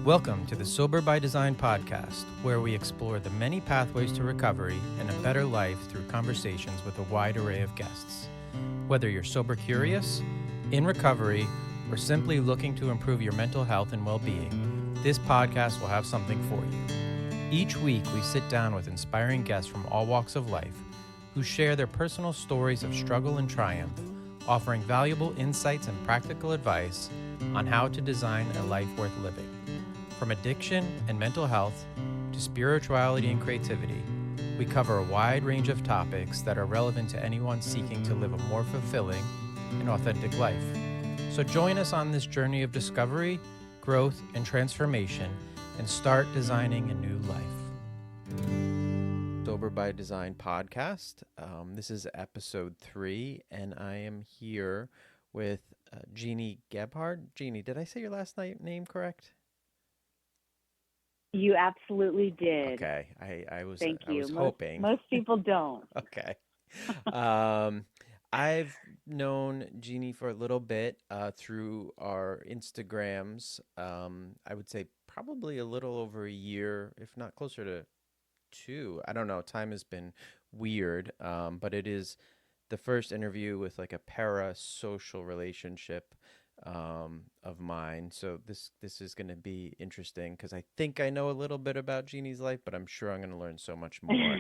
Welcome to the Sober by Design podcast, where we explore the many pathways to recovery and a better life through conversations with a wide array of guests. Whether you're sober curious, in recovery, or simply looking to improve your mental health and well-being, this podcast will have something for you. Each week, we sit down with inspiring guests from all walks of life who share their personal stories of struggle and triumph, offering valuable insights and practical advice on how to design a life worth living. From addiction and mental health to spirituality and creativity, we cover a wide range of topics that are relevant to anyone seeking to live a more fulfilling and authentic life. So join us on this journey of discovery, growth, and transformation, and start designing a new life. Sober by Design podcast. This is episode 3, and I am here with Jeannie Gebhard. Jeannie, did I say your last name correct? You absolutely did. Okay, I was hoping. Most people don't. Okay. I've known Jeannie for a little bit through our Instagrams. I would say probably a little over a year, if not closer to 2. I don't know. Time has been weird, but it is the first interview with like a parasocial relationship of mine. So this is going to be interesting because I think I know a little bit about Jeannie's life, but I'm sure I'm going to learn so much more.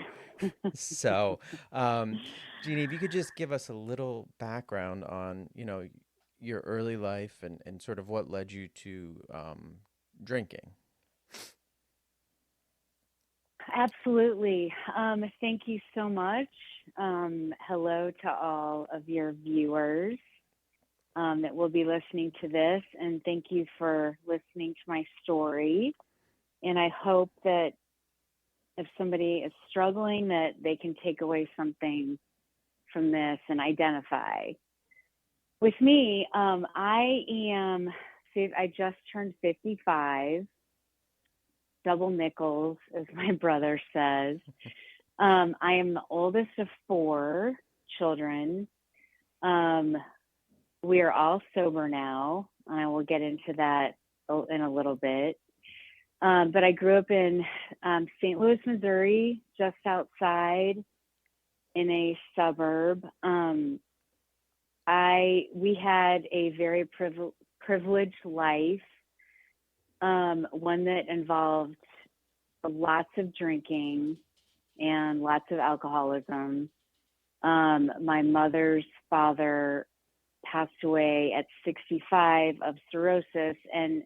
So, Jeannie, if you could just give us a little background on, your early life and sort of what led you to drinking. Absolutely. Thank you so much. Hello to all of your viewers that will be listening to this, and thank you for listening to my story. And I hope that if somebody is struggling, that they can take away something from this and identify. With me, I just turned 55, double nickels, as my brother says. I am the oldest of 4 children. We are all sober now, and I will get into that in a little bit. But I grew up in St. Louis, Missouri, just outside in a suburb. We had a very privileged life, one that involved lots of drinking and lots of alcoholism. My mother's father passed away at 65 of cirrhosis, and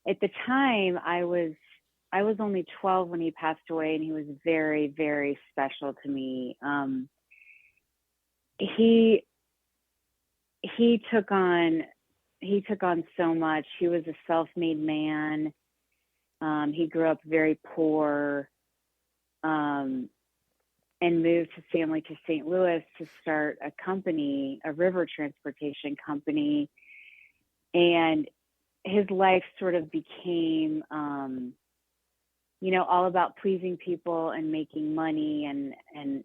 at the time I was only 12 when he passed away, and he was very, very special to me. He took on so much. He was a self-made man. He grew up very poor, and moved his family to St. Louis to start a company, a river transportation company. And his life sort of became, all about pleasing people and making money. And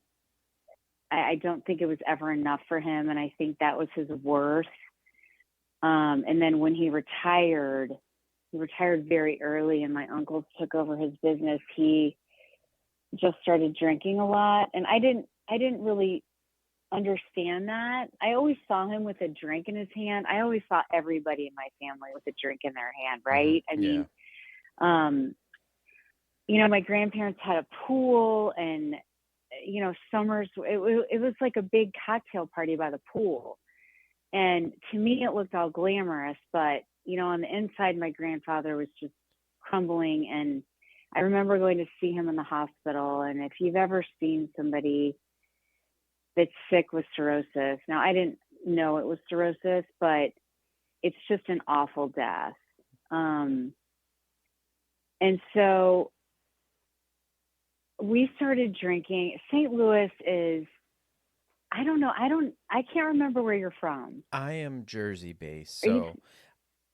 I don't think it was ever enough for him. And I think that was his worth. And then when he retired very early, and my uncles took over his business, he just started drinking a lot. And I didn't really understand that. I always saw him with a drink in his hand. I always saw everybody in my family with a drink in their hand, right? Mm-hmm. I mean, my grandparents had a pool, and, summers, it was like a big cocktail party by the pool. And to me, it looked all glamorous, but, on the inside, my grandfather was just crumbling. And I remember going to see him in the hospital. And if you've ever seen somebody that's sick with cirrhosis, now I didn't know it was cirrhosis, but it's just an awful death. And so we started drinking. St. Louis is, I don't know. I can't remember where you're from. I am Jersey based.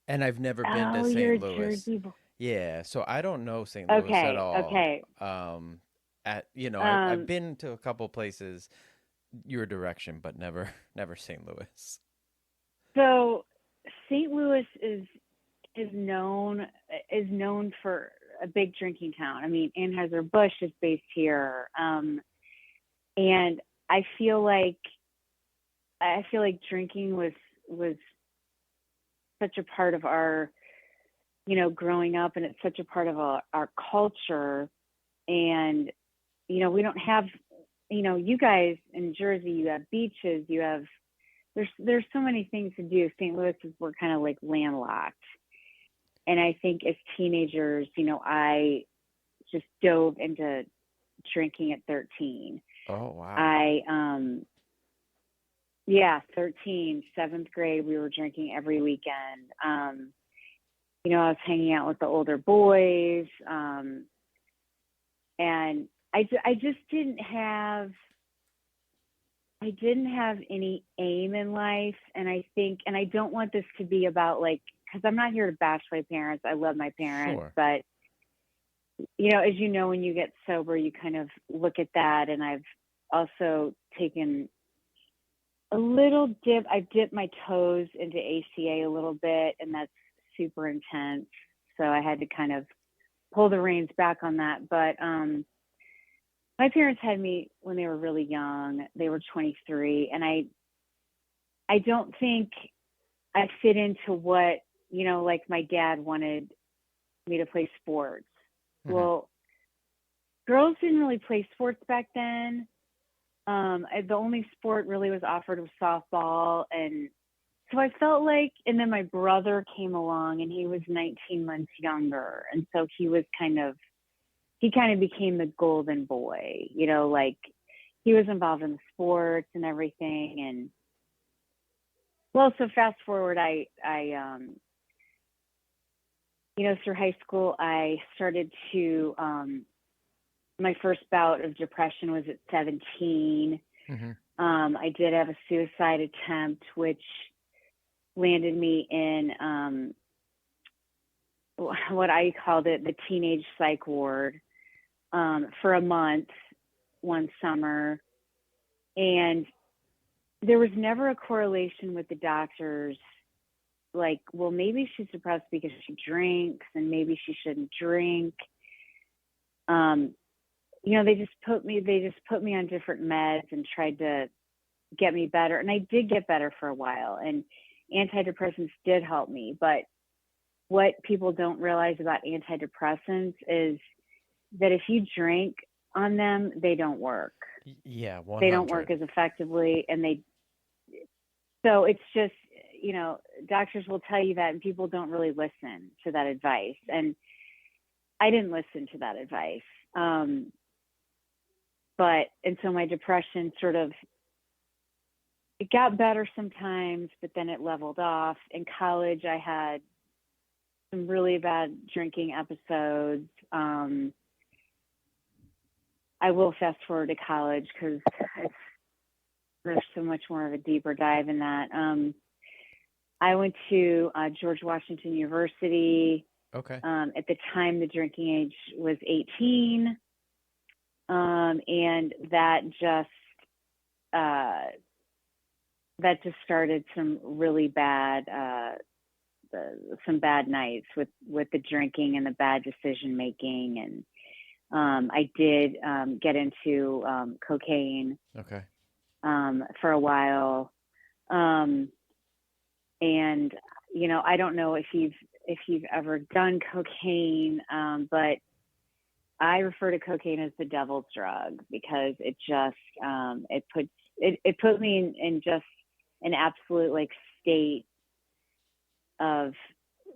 And I've never been to St. Louis. Jersey. Yeah, so I don't know St. Louis at all. Okay. I've been to a couple places your direction, but never St. Louis. So St. Louis is is known for a big drinking town. I mean, Anheuser-Busch is based here, and I feel like drinking was such a part of our, growing up, and it's such a part of our culture. And we don't have, you guys in Jersey, you have beaches, there's so many things to do. St. Louis we're kind of like landlocked. And I think as teenagers, I just dove into drinking at 13. Oh, wow. 13, seventh grade, we were drinking every weekend. I was hanging out with the older boys. And I just didn't have any aim in life. And I don't want this to be about because I'm not here to bash my parents. I love my parents, Sure. but as when you get sober, you kind of look at that. And I've also taken a little dip. I've dipped my toes into ACA a little bit, and that's super intense. So I had to kind of pull the reins back on that. But my parents had me when they were really young. They were 23, and I don't think I fit into what, like my dad wanted me to play sports. Mm-hmm. Well, girls didn't really play sports back then. The only sport really was offered was softball. And so I felt like, and then my brother came along, and he was 19 months younger. And so he kind of became the golden boy, he was involved in the sports and everything. And so fast forward, I through high school, I started to, my first bout of depression was at 17. Mm-hmm. I did have a suicide attempt, which landed me in what I called the teenage psych ward for a month one summer. And there was never a correlation with the doctors, well, maybe she's depressed because she drinks, and maybe she shouldn't drink. They just put me on different meds and tried to get me better. And I did get better for a while, and antidepressants did help me. But what people don't realize about antidepressants is that if you drink on them, they don't work. Yeah, 100. They don't work as effectively, and so it's just, doctors will tell you that, and people don't really listen to that advice. And I didn't listen to that advice. And so my depression it got better sometimes, but then it leveled off. In college, I had some really bad drinking episodes. I will fast forward to college because there's so much more of a deeper dive in that. I went to George Washington University. Okay. At the time, the drinking age was 18. And that just started some really bad, some bad nights with the drinking and the bad decision making. And I did get into cocaine. Okay. For a while. And I don't know if you've ever done cocaine, but I refer to cocaine as the devil's drug because it just it put me in just an absolute state of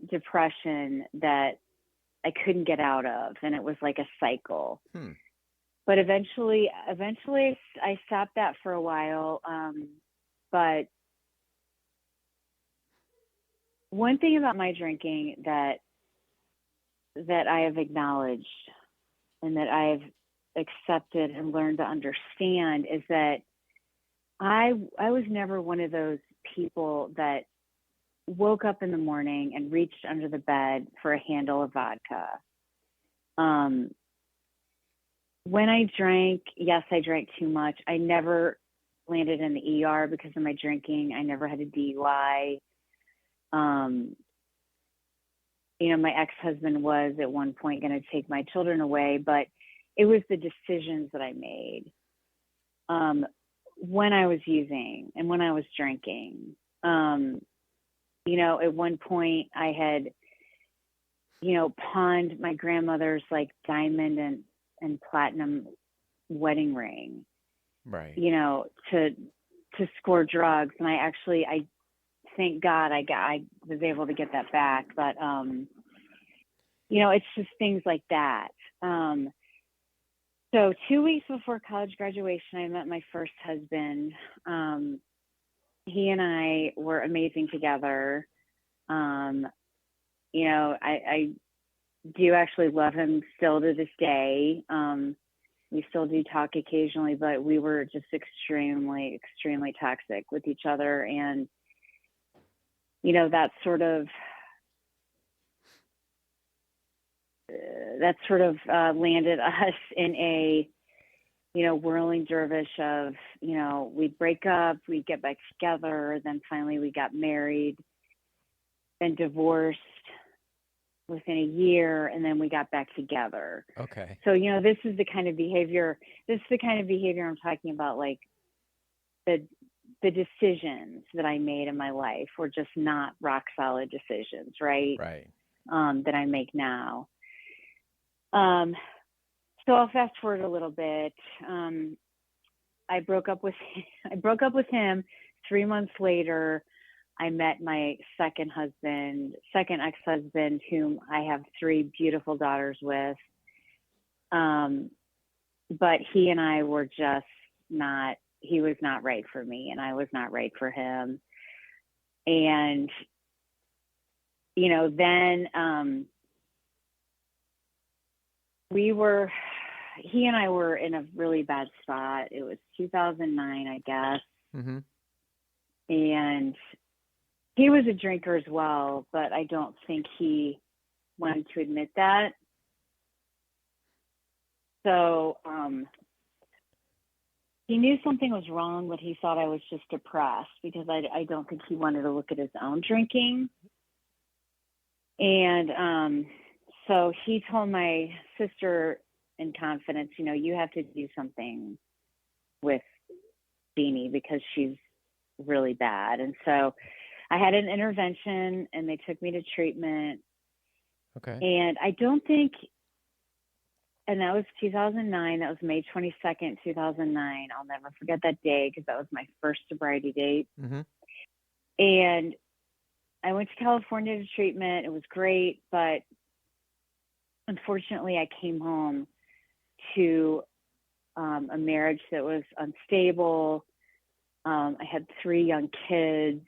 depression that I couldn't get out of, and it was like a cycle. But eventually I stopped that for a while. But one thing about my drinking that I have acknowledged and that I've accepted and learned to understand is that I was never one of those people that woke up in the morning and reached under the bed for a handle of vodka. When I drank, yes, I drank too much. I never landed in the ER because of my drinking. I never had a DUI. my ex-husband was at one point going to take my children away, but it was the decisions that I made when I was using and when I was drinking. At one point I had, pawned my grandmother's like diamond and platinum wedding ring, Right. To score drugs. And I thank God I was able to get that back. But, it's just things like that. So 2 weeks before college graduation, I met my first husband. He and I were amazing together. I do actually love him still to this day. We still do talk occasionally, but we were just extremely, extremely toxic with each other. And, that sort of landed us in a, whirling dervish of, we'd break up, we'd get back together. Then finally we got married, then divorced within a year, and then we got back together. Okay. So, this is the kind of behavior I'm talking about. Like the decisions that I made in my life were just not rock solid decisions, right? Right. That I make now. So I'll fast forward a little bit. I broke up with him. 3 months later, I met my second ex-husband, whom I have 3 beautiful daughters with. But he and I were just not, he was not right for me and I was not right for him. And, then, he and I were in a really bad spot. It was 2009, I guess. Mm-hmm. And he was a drinker as well, but I don't think he wanted to admit that. So he knew something was wrong, but he thought I was just depressed because I don't think he wanted to look at his own drinking. And so he told my sister in confidence, you have to do something with Jeannie because she's really bad. And so I had an intervention and they took me to treatment. Okay. And I don't think, and that was 2009. That was May 22nd, 2009. I'll never forget that day because that was my first sobriety date. Mm-hmm. And I went to California to treatment. It was great, but unfortunately I came home to a marriage that was unstable. I had 3 young kids.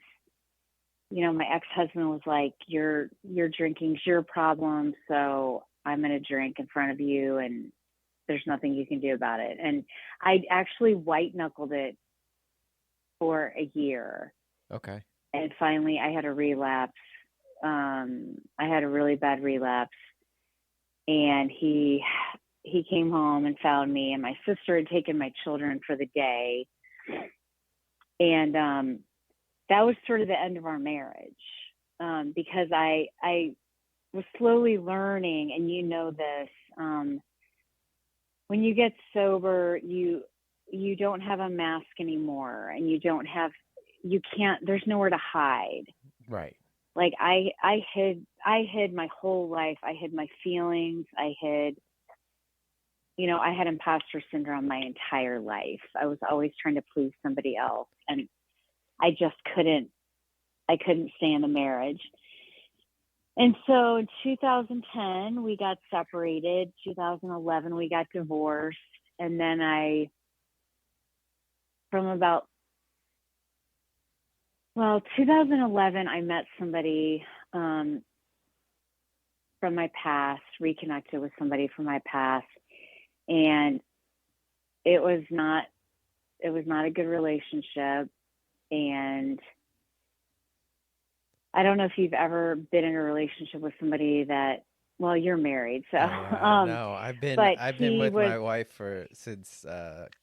My ex-husband was like, your drinking's your problem, so I'm going to drink in front of you and there's nothing you can do about it. And I actually white knuckled it for a year. Okay. And finally I had a relapse. I had a really bad relapse. And he came home and found me, and my sister had taken my children for the day. And that was sort of the end of our marriage, because I was slowly learning, and this, when you get sober, you don't have a mask anymore, and there's nowhere to hide. Right. Like I hid my whole life. I hid my feelings. I had imposter syndrome my entire life. I was always trying to please somebody else, and I just couldn't stay in the marriage. And so in 2010, we got separated. 2011, we got divorced. And then 2011, I met somebody from my past, reconnected with somebody from my past. And it was not a good relationship. And I don't know if you've ever been in a relationship with somebody that, well, you're married, so no, I've been with my wife since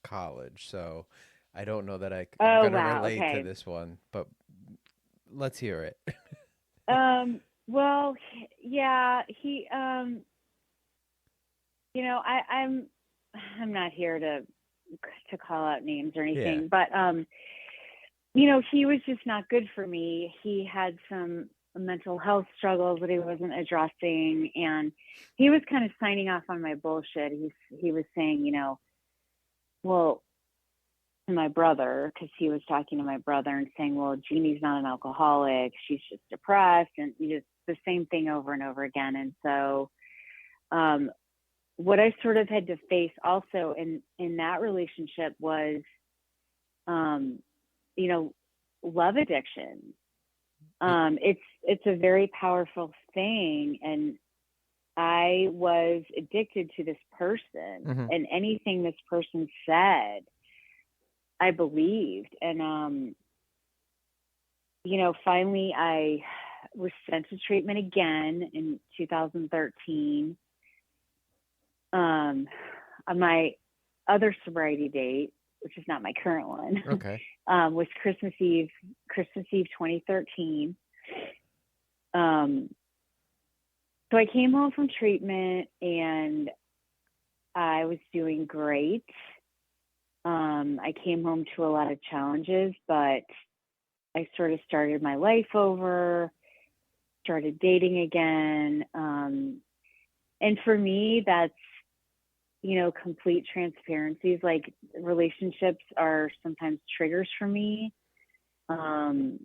college, so I don't know that I'm gonna relate to this one, but let's hear it. Well, yeah, he, I'm not here to call out names or Yeah. anything, but he was just not good for me. He had some mental health struggles that he wasn't addressing, and he was kind of signing off on my bullshit. He was saying, well, to my brother, because he was talking to my brother and saying, well, Jeannie's not an alcoholic, she's just depressed, and just the same thing over and over again. And so what I sort of had to face also in that relationship was you know love addiction. It's a very powerful thing, and I was addicted to this person, Mm-hmm. and anything this person said I believed. And finally I was sent to treatment again in 2013. On my other sobriety date, which is not my current one, Okay. was Christmas Eve 2013. So I came home from treatment and I was doing great. I came home to a lot of challenges, but I sort of started my life over, started dating again. And for me, that's, complete transparency. Is like, relationships are sometimes triggers for me. And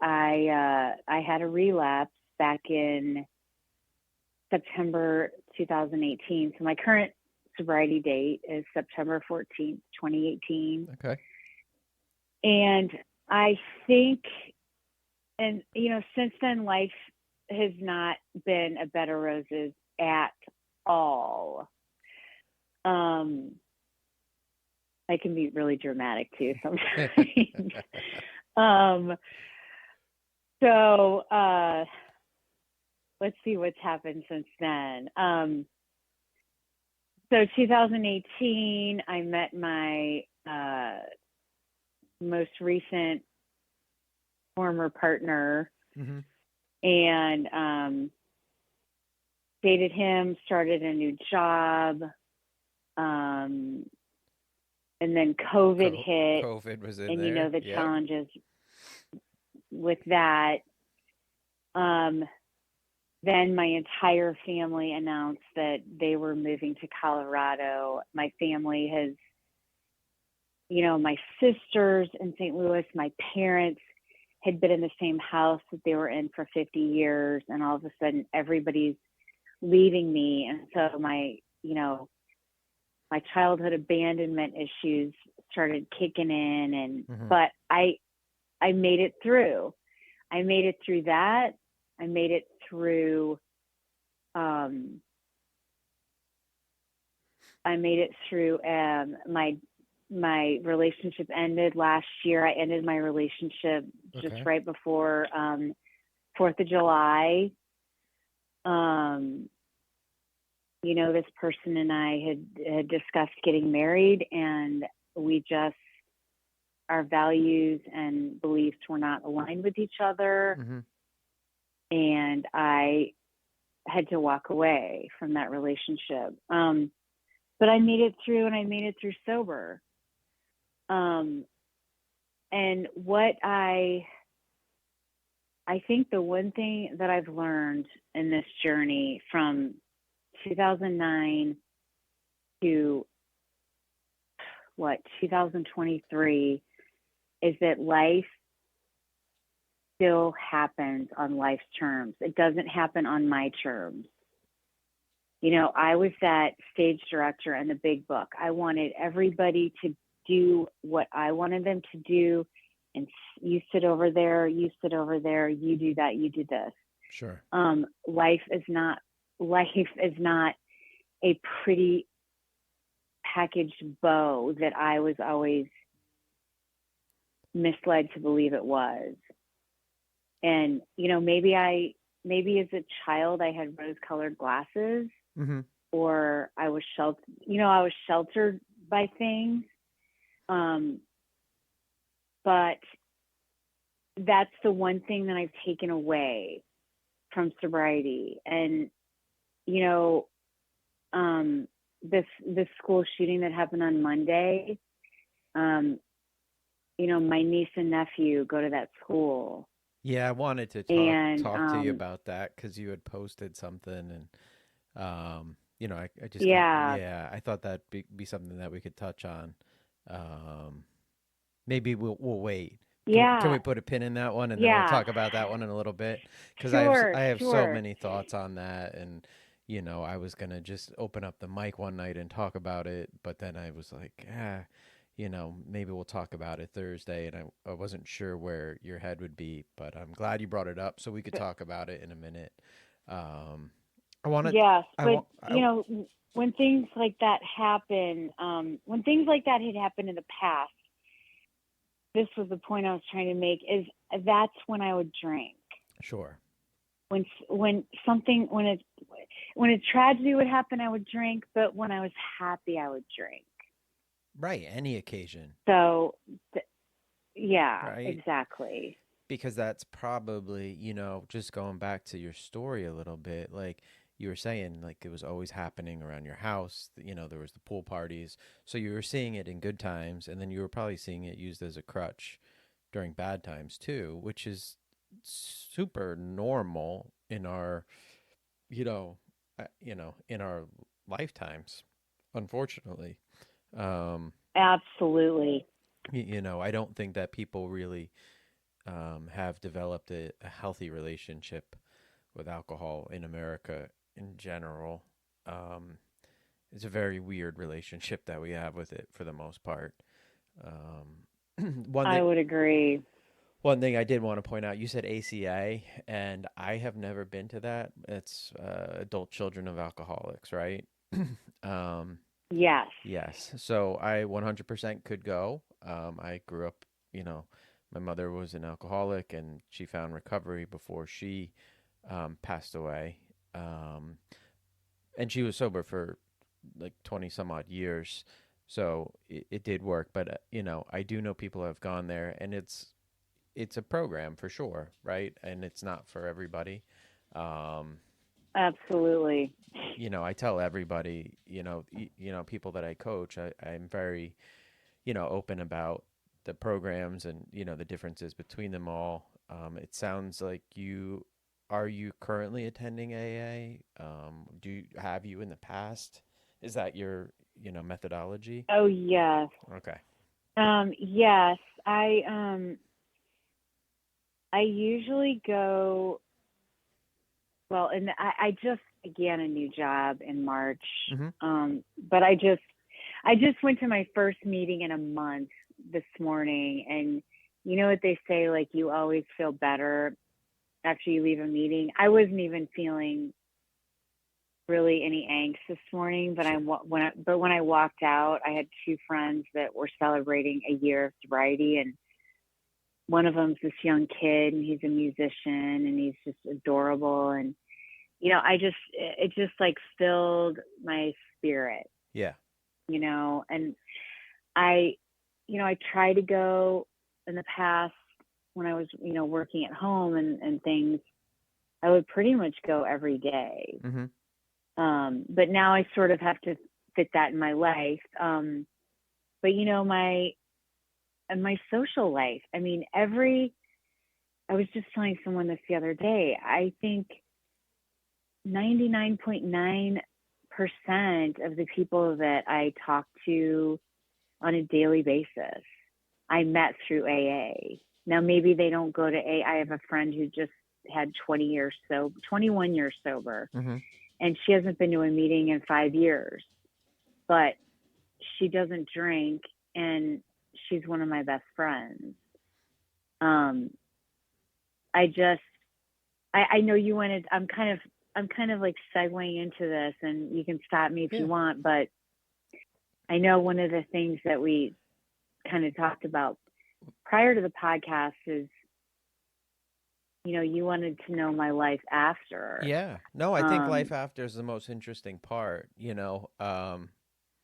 I had a relapse back in September 2018. So my current sobriety date is September 14th, 2018. Okay. And I think, and, since then, life has not been a bed of roses at all. I can be really dramatic too sometimes. So let's see what's happened since then. So 2018, I met my most recent former partner, Mm-hmm. and dated him, started a new job, and then COVID hit. COVID was in and there. the Yep. challenges with that. Then my entire family announced that they were moving to Colorado. My family has, my sisters in St. Louis, my parents had been in the same house that they were in for 50 years. And all of a sudden everybody's leaving me. And so my childhood abandonment issues started kicking in, and Mm-hmm. but I made it through. I made it through that. I made it through my relationship ended last year. I ended my relationship just Okay. right before 4th of July. This person and I had discussed getting married, and our values and beliefs were not aligned with each other. Mm-hmm. And I had to walk away from that relationship. But I made it through, and I made it through sober. And what I think the one thing that I've learned in this journey from 2009 to 2023 is that life still happens on life's terms. It doesn't happen on my terms. I was that stage director in the Big Book. I wanted everybody to do what I wanted them to do. And you sit over there, you sit over there, you do that, you do this. Sure. Life is not a pretty packaged bow that I was always misled to believe it was. And, maybe as a child I had rose-colored glasses, Mm-hmm. or I was sheltered by things. But that's the one thing that I've taken away from sobriety. And, you know, this school shooting that happened on Monday, you know, my niece and nephew go to that school. Yeah, I wanted to And talk to you about that because you had posted something, and you know, I just yeah, yeah, I thought that'd be something that we could touch on. Maybe we'll wait. Can yeah, we put a pin in that one, and then we'll yeah. talk about that one in a little bit? Because Sure, I have so sure. many thoughts on that, and you know, I was gonna just open up the mic one night and talk about it, but then I was like, you know, maybe we'll talk about it Thursday, and I wasn't sure where your head would be, but I'm glad you brought it up so we could talk about it in a minute. Um, I wanted, Yes, I but want, you know, when things like that happen, when things like that had happened in the past, this was the point I was trying to make, is that's when I would drink. sure, When something when a tragedy would happen, I would drink, but when I was happy, I would drink. right, any occasion, So, yeah, right? exactly. Because that's probably, you know, just going back to your story a little bit, like you were saying, like it was always happening around your house. You know, there was the pool parties. So you were seeing it in good times, and then you were probably seeing it used as a crutch during bad times too, which is super normal in our, in our lifetimes, unfortunately. Um, Absolutely. you know, I don't think that people really have developed a healthy relationship with alcohol in America in general. Um, it's a very weird relationship that we have with it for the most part. One I thing, would agree. one thing I did want to point out, you said ACA, and I have never been to that. It's Adult Children of Alcoholics, right? um, Yes. yes. So I 100% could go. I grew up, you know, my mother was an alcoholic, and she found recovery before she passed away. Um, and she was sober for like 20 some odd years. So it did work. But, you know, I do know people have gone there, and it's a program for sure, right? And it's not for everybody. Um, Absolutely. you know, I tell everybody, you know, people that I coach, I'm very, you know, open about the programs and, you know, the differences between them all. It sounds like are you currently attending AA? Have you in the past? Is that your, you know, methodology? Oh, yes. Okay. Yes. I usually go, well, and I just began a new job in March. Mm-hmm. But I just went to my first meeting in a month this morning, and you know what they say, like you always feel better after you leave a meeting. I wasn't even feeling really any angst this morning, but Sure. when I walked out, I had two friends that were celebrating a year of sobriety, and one of them's this young kid, and he's a musician, and he's just adorable, and you know, it just like filled my spirit, Yeah. you know, and I, you know, I try to go in the past when I was, you know, working at home and things, I would pretty much go every day. Mm-hmm. But now I sort of have to fit that in my life. But you know, my social life, I mean, I was just telling someone this the other day, I think 99.9% of the people that I talk to on a daily basis, I met through AA. Now, maybe they don't go to AA. I have a friend who just had 21 years sober, Mm-hmm. and she hasn't been to a meeting in 5 years, but she doesn't drink, and she's one of my best friends. Um, I know you wanted, I'm kind of like segueing into this, and you can stop me if Yeah. you want, but I know one of the things that we kind of talked about prior to the podcast is, you know, you wanted to know my life after. Yeah. No, I think Um, life after is the most interesting part, you know.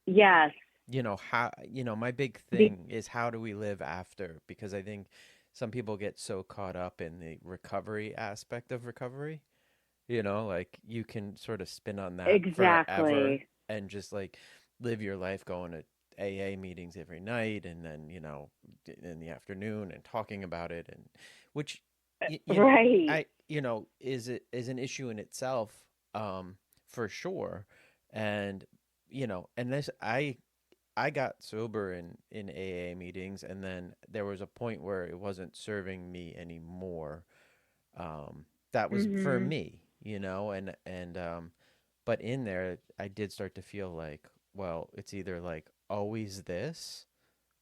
yes, You know, how, you know, my big be, thing is how do we live after? Because I think some people get so caught up in the recovery aspect of recovery, you know, like you can sort of spin on that forever Exactly. and just like live your life going to AA meetings every night and then, you know, in the afternoon and talking about it and which Right. you know, is an issue in itself, for sure. And, you know, and this, I got sober in AA meetings, and then there was a point where it wasn't serving me anymore. That was for Mhm. me, you know, but in there, I did start to feel like, well, it's either like always this,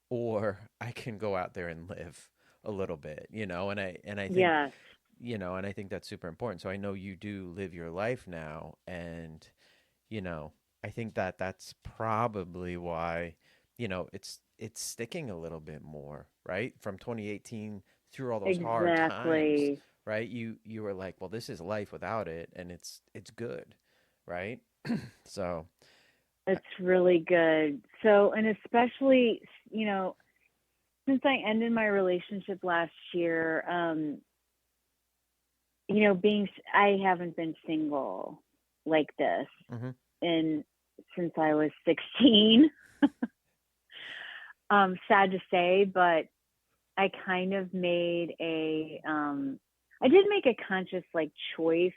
or I can go out there and live a little bit, you know, and I think, Yes. you know, and I think that's super important. So I know you do live your life now, and you know, I think that that's probably why, you know, it's sticking a little bit more, right? From 2018 through all those hard times, Exactly. right? You were like, well, this is life without it, and it's good, right? So, It's really good. So, and especially, you know, since I ended my relationship last year, you know, I haven't been single like this hmm in since I was 16. Sad to say, but I kind of made I did make a conscious like choice.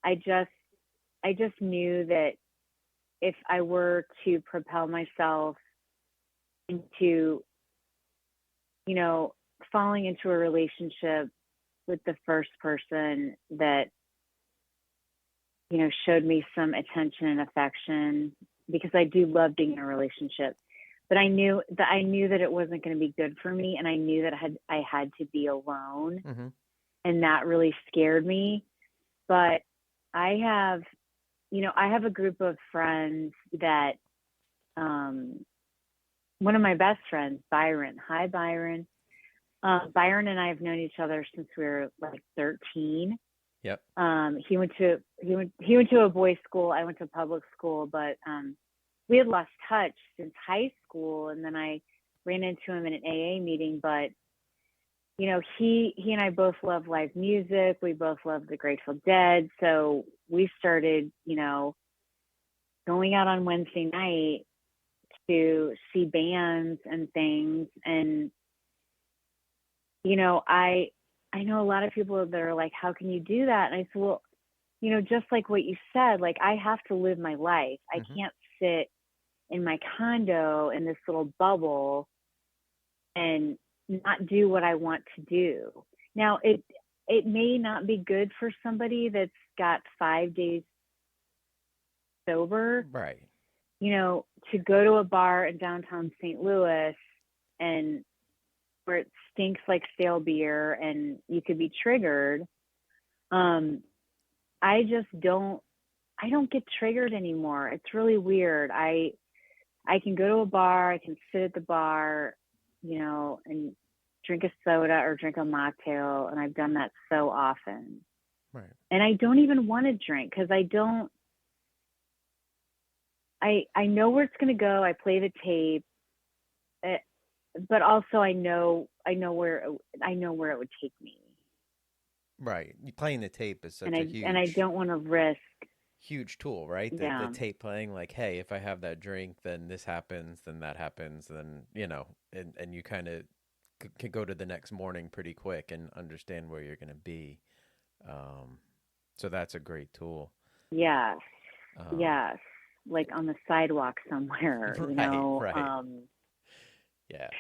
I just I just knew that if I were to propel myself into, you know, falling into a relationship with the first person that, you know, showed me some attention and affection, because I do love being in a relationship. But I knew that it wasn't going to be good for me, and I knew that I had to be alone, hmm and that really scared me. But I have, you know, I have a group of friends that um one of my best friends, Byron. Hi, Byron. Byron and I have known each other since we were like 13. Yep. He went to a boys' school. I went to public school, but we had lost touch since high school. And then I ran into him in an AA meeting. But you know, he and I both love live music. We both love the Grateful Dead. So we started, you know, going out on Wednesday night to see bands and things. And you know, I know a lot of people that are like, how can you do that? And I said, well, you know, just like what you said, like I have to live my life. I hmm can't sit in my condo in this little bubble and not do what I want to do. Now it may not be good for somebody that's got 5 days sober, Right. you know, to go to a bar in downtown St. Louis and where it stinks like stale beer and you could be triggered. Um, I just I don't get triggered anymore. It's really weird. I can go to a bar, I can sit at the bar, you know, and drink a soda or drink a mocktail, and I've done that so often. Right. And I don't even want to drink because I know where it's going to go. I play the tape, eh, but also I know where it would take me. Right. Playing the tape is And such a I huge don't want to risk. huge tool, right? The Yeah. tape playing, like, hey, if I have that drink, then this happens, then that happens, then you know, and you kind of can go to the next morning pretty quick and understand where you're going to be. Um, so that's a great tool. Yes. Um, Yes. Like on the sidewalk somewhere, you right, know. right, yeah,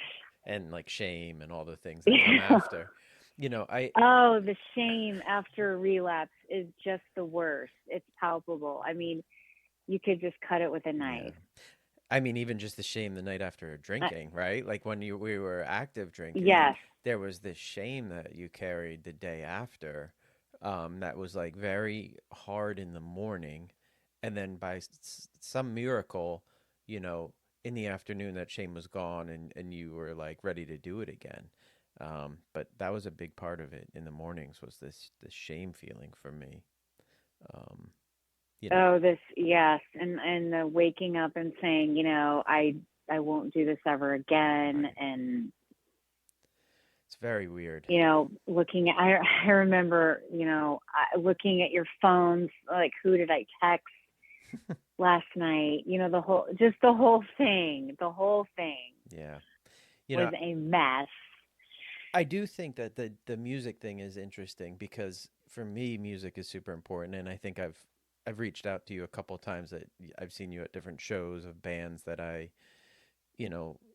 and like shame and all the things that come after. You know, I Oh, the shame after a relapse is just the worst. It's palpable. I mean, you could just cut it with a yeah. knife. I mean, even just the shame the night after Uh, drinking, right? Like when we were active drinking, yes. there was this shame that you carried the day after, that was like very hard in the morning, and then by some miracle, you know, in the afternoon that shame was gone, and you were like ready to do it again. But that was a big part of it in the mornings was this shame feeling for me. Um, you know, Oh, this yes, and the waking up and saying, you know, I won't do this ever again, right. and It's very weird. Looking at, I remember, looking at your phones, like, who did I text last night? The whole thing Yeah. was a mess. I do think that the music thing is interesting because for me, music is super important, and I think I've reached out to you a couple of times that I've seen you at different shows of bands that I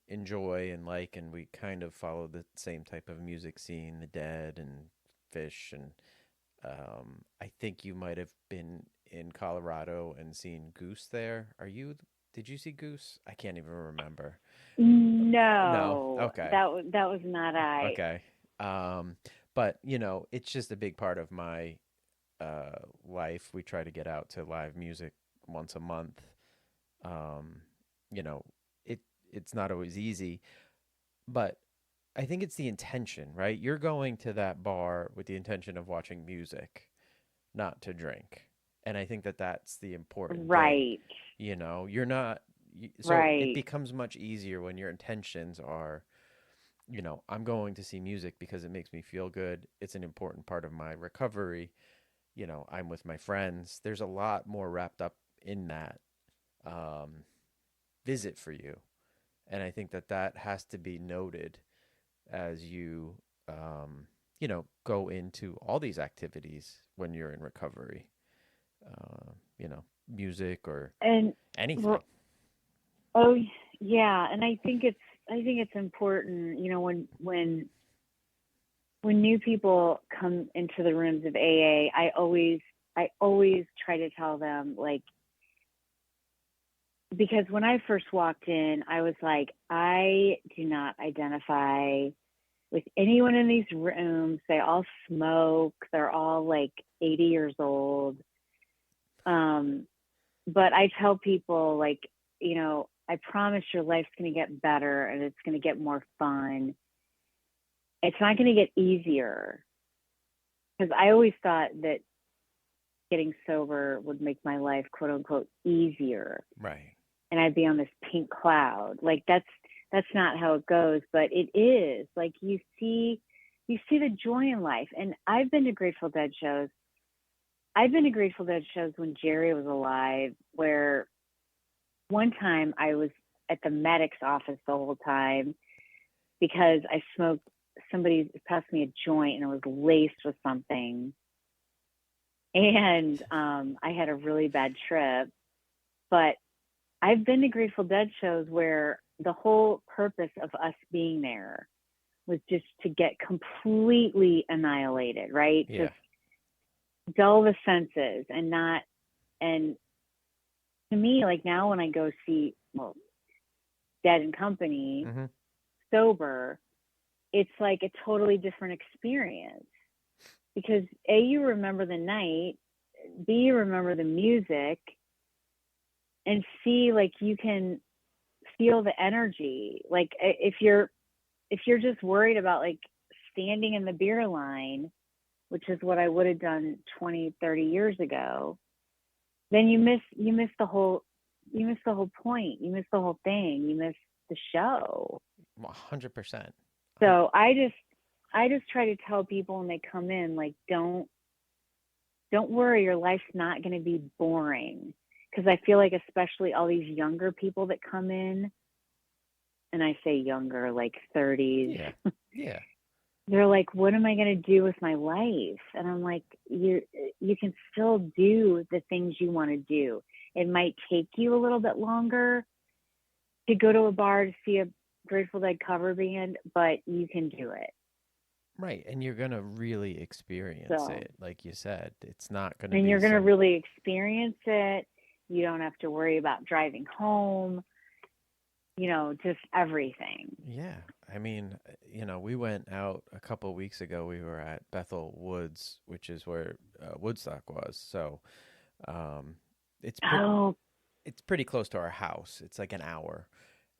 enjoy and like, and we kind of follow the same type of music scene, the Dead and Fish, and I think you might have been in Colorado and seen Goose there. Did you see Goose? I can't even remember. No. No, Okay. that was not I. Okay. Um, but it's just a big part of my life. We try to get out to live music once a month. Um, you know, it's not always easy, but I think it's the intention, right? You're going to that bar with the intention of watching music, not to drink. And I think that that's the important thing. Right, You're not so it right. becomes much easier when your intentions are, I'm going to see music because it makes me feel good. It's an important part of my recovery. I'm with my friends. There's a lot more wrapped up in that um, visit for you. And I think that that has to be noted as you, go into all these activities when you're in recovery, music or And anything. oh yeah, and I think it's important, when new people come into the rooms of AA, I always try to tell them, like, because when I first walked in, I was like, I do not identify with anyone in these rooms. They all smoke. They're all like 80 years old. Um, but I tell people, like, I promise your life's going to get better and it's going to get more fun. It's not going to get easier, because I always thought that getting sober would make my life, quote unquote, easier, Right. and I'd be on this pink cloud. Like, that's not how it goes, but it is. Like, you see the joy in life. And I've been to Grateful Dead shows. I've been to Grateful Dead shows when Jerry was alive, where one time I was at the medic's office the whole time because I smoked, somebody passed me a joint and it was laced with something. And I had a really bad trip. But I've been to Grateful Dead shows where the whole purpose of us being there was just to get completely annihilated, right? Yeah. Just dull the senses and to me, like, now when I go see, well, Dead and Company Mm-hmm. sober, it's like a totally different experience, because A, you remember the night, B, you remember the music, and C, like, you can feel the energy. Like, if you're just worried about, like, standing in the beer line, which is what I would have done 20, 30 years ago, then you miss the whole point. You miss the whole thing. You miss the show. 100%. So I just try to tell people when they come in, like, don't worry, your life's not going to be boring. Because I feel like, especially all these younger people that come in, and I say younger, like 30s, Yeah. Yeah. they're like, what am I going to do with my life? And I'm like, you can still do the things you want to do. It might take you a little bit longer to go to a bar to see a Grateful Dead cover band, but you can do it. Right. And you're going to really experience So, it. Like you said, it's not going to and be you're going to some, really experience it. You don't have to worry about driving home, just everything. yeah. I mean, we went out a couple of weeks ago. We were at Bethel Woods, which is where Woodstock was. So um, it's pretty, Oh, it's pretty close to our house. It's like an hour.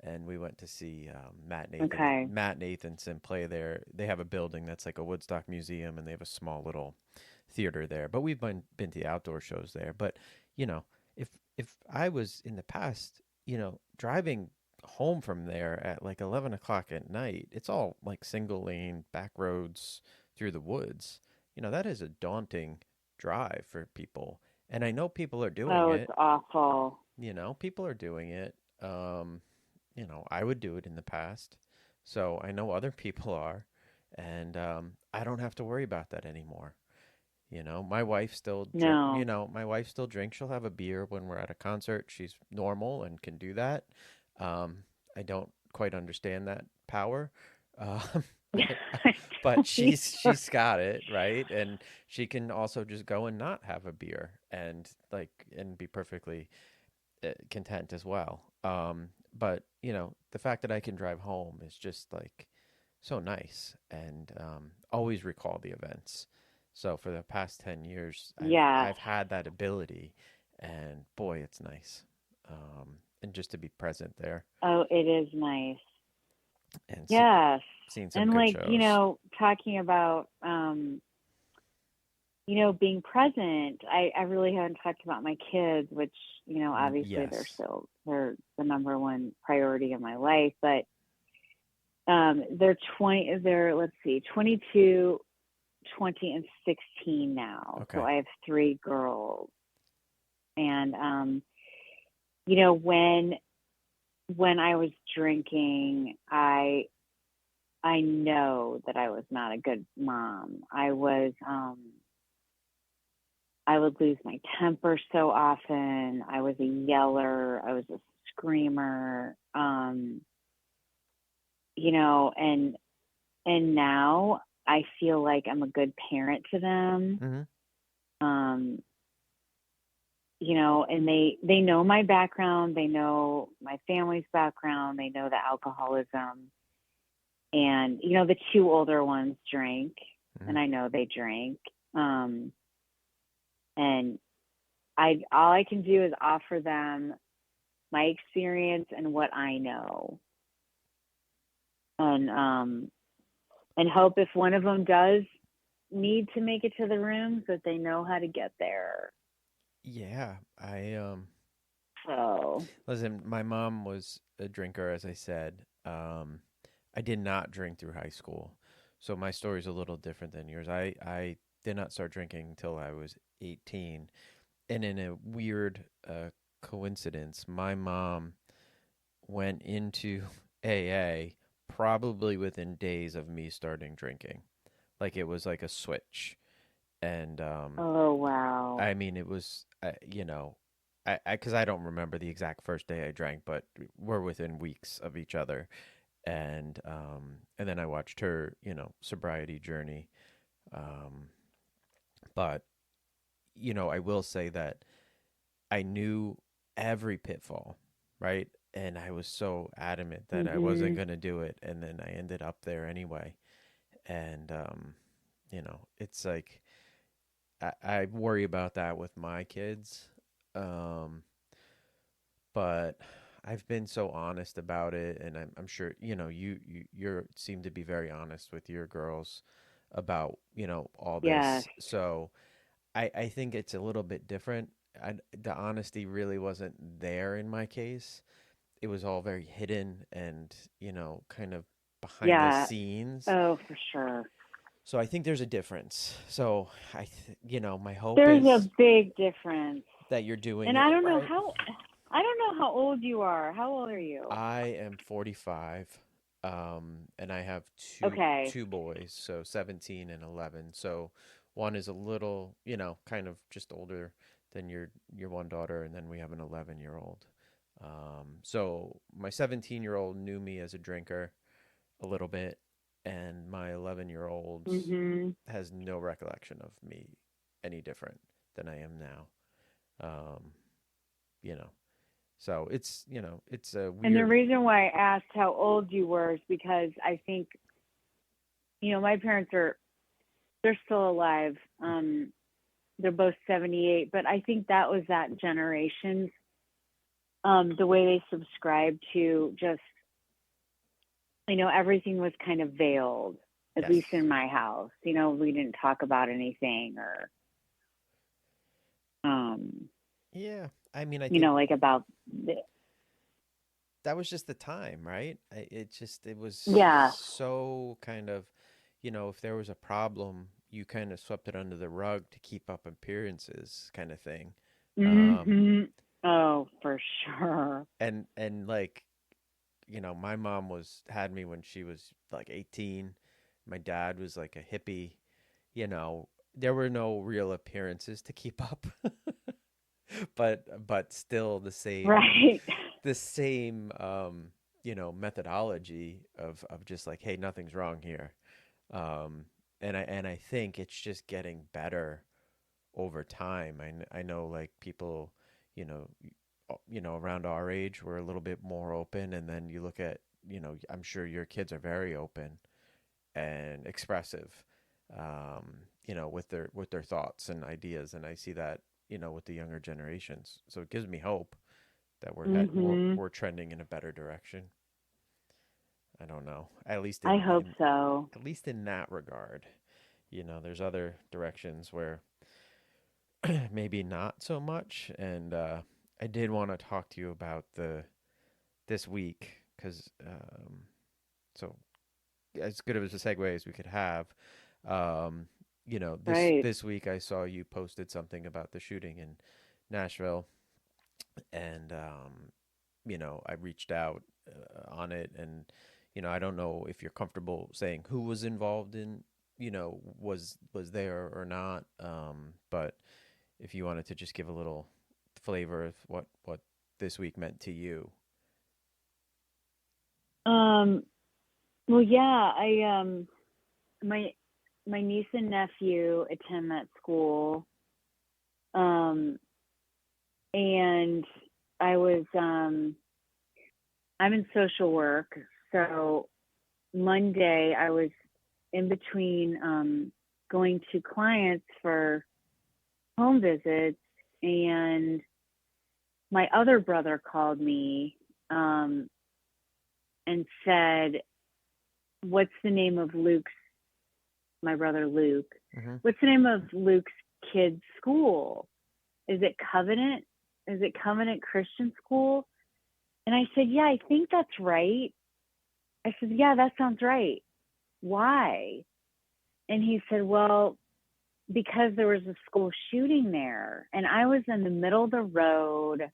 And we went to see okay. Matt Nathanson play there. They have a building that's like a Woodstock museum, and they have a small little theater there. But we've been to outdoor shows there. But you know, if I was in the past, driving home from there at like 11 o'clock at night, it's all like single lane back roads through the woods. That is a daunting drive for people. And I know people are doing Oh, it's it. awful. People are doing it. I would do it in the past. So I know other people are. And I don't have to worry about that anymore. My wife still drink. No. My wife still drinks. She'll have a beer when we're at a concert. She's normal and can do that. Um, I don't quite understand that power, um, but, but she's got it right, and she can also just go and not have a beer and be perfectly content as well. But the fact that I can drive home is just like so nice, and always recall the events. So for the past 10 years, Yes. I've had that ability, and boy, it's nice. And just to be present there Oh, it is nice. and Yes. seeing some And good like, shows. talking about being present, I really haven't talked about my kids, which, obviously Yes. they're the number one priority in my life, but let's see, 22, 20, and 16 now. So Okay. I have three girls. And when I was drinking, I know that I was not a good mom. I would lose my temper so often. I was a yeller. I was a screamer. And now I feel like I'm a good parent to them. Mm-hmm. Um, and they know my background, they know my family's background, they know the alcoholism. And the two older ones drink, Mm-hmm. and I know they drink. And all I can do is offer them my experience and what I know. And hope if one of them does need to make it to the rooms that they know how to get there. Yeah, So, listen, my mom was a drinker, as I said. I did not drink through high school, so my story is a little different than yours. I did not start drinking until I was 18, and in a weird coincidence, my mom went into AA probably within days of me starting drinking. Like it was like a switch, and oh wow. I mean, it was, because I don't remember the exact first day I drank, but we're within weeks of each other, and then I watched her, sobriety journey. Um, but I will say that I knew every pitfall, right? And I was so adamant that I wasn't Mhm. going to do it, and then I ended up there anyway. And it's like I worry about that with my kids. Um, but I've been so honest about it, and I'm sure you seem to be very honest with your girls about all Yes. this. So I think it's a little bit different. The honesty really wasn't there in my case. It was all very hidden and kind of behind the Yeah. scenes. Oh, for sure. So I think there's a difference. So my hope There's a is big difference. that you're doing And it right. I don't know how old you are. How old are you? I am 45, and I have Okay. two boys, so 17 and 11. So one is a little, kind of just older than your one daughter, and then we have an 11-year-old. So my 17-year-old knew me as a drinker a little bit, and my 11-year-old Mhm. has no recollection of me any different than I am now. Um, you know, so it's a And the weird. reason why I asked how old you were is because I think, my parents they're still alive. They're both 78, but I think that was that generation's the way they subscribed to just, everything was kind of veiled, at least Yes. in my house. We didn't talk about anything or, Yeah. I mean, I think like about the, that was just the time, right? It was Yeah. so kind of, if there was a problem, you kind of swept it under the rug to keep up appearances, kind of thing. Um, Hmm. Oh, for sure. and like, my mom had me when she was like 18. My dad was like a hippie. There were no real appearances to keep up, but still Right. the same methodology of just like, hey, nothing's wrong here. And I think it's just getting better over time. I know like people, you know, around our age, we're a little bit more open, and then you look at, I'm sure your kids are very open and expressive, with their thoughts and ideas, and I see that, with the younger generations. So it gives me hope that Hmm. we're trending in a better direction. I don't know, at least I hope so. in that regard. There's other directions where maybe not so much. And I did want to talk to you about the this week because so as good of a segue as we could have. Um, Right. this week I saw you posted something about the shooting in Nashville, and I reached out on it, and I don't know if you're comfortable saying who was involved in, was there or not, but if you wanted to just give a little flavor of what this week meant to you. Um, well, yeah, my my niece and nephew attend that school. Um, and I was I'm in social work, so Monday I was in between going to clients for home visits, and my other brother called me um, and said, "What's the name of Luke's, my brother Luke? Mm-hmm. What's the name of Luke's kid's school? Is it Covenant? Is it Covenant Christian School?" And I said, "Yeah, I think that's right." I said, "Yeah, that sounds right. Why?" And he said, "Well, because there was a school shooting there." And I was in the middle of the road.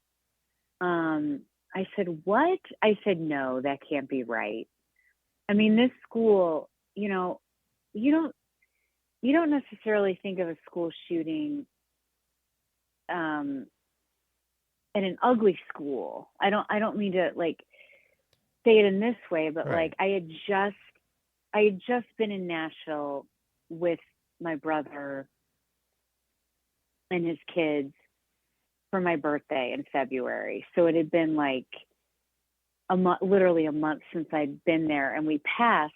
I said, "What?" I said, "No, that can't be right. I mean, this school, you don't you don't necessarily think of a school shooting um in an ugly school. I don't mean to like say it in this way, but like Right. I had just been in Nashville with my brother and his kids for my birthday in February. So it had been like literally a month since I'd been there, and we passed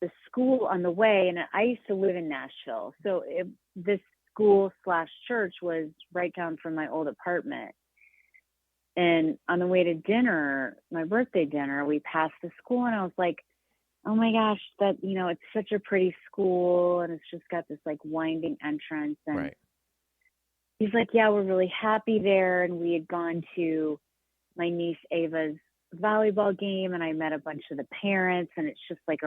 the school on the way. And I used to live in Nashville, so this school slash church was right down from my old apartment. And on the way to dinner, my birthday dinner, we passed the school, and I was like, "Oh my gosh, that it's such a pretty school, and it's just got this like winding entrance." And Right. he's like, "Yeah, we're really happy there." And we had gone to my niece Ava's volleyball game, and I met a bunch of the parents, and it's just like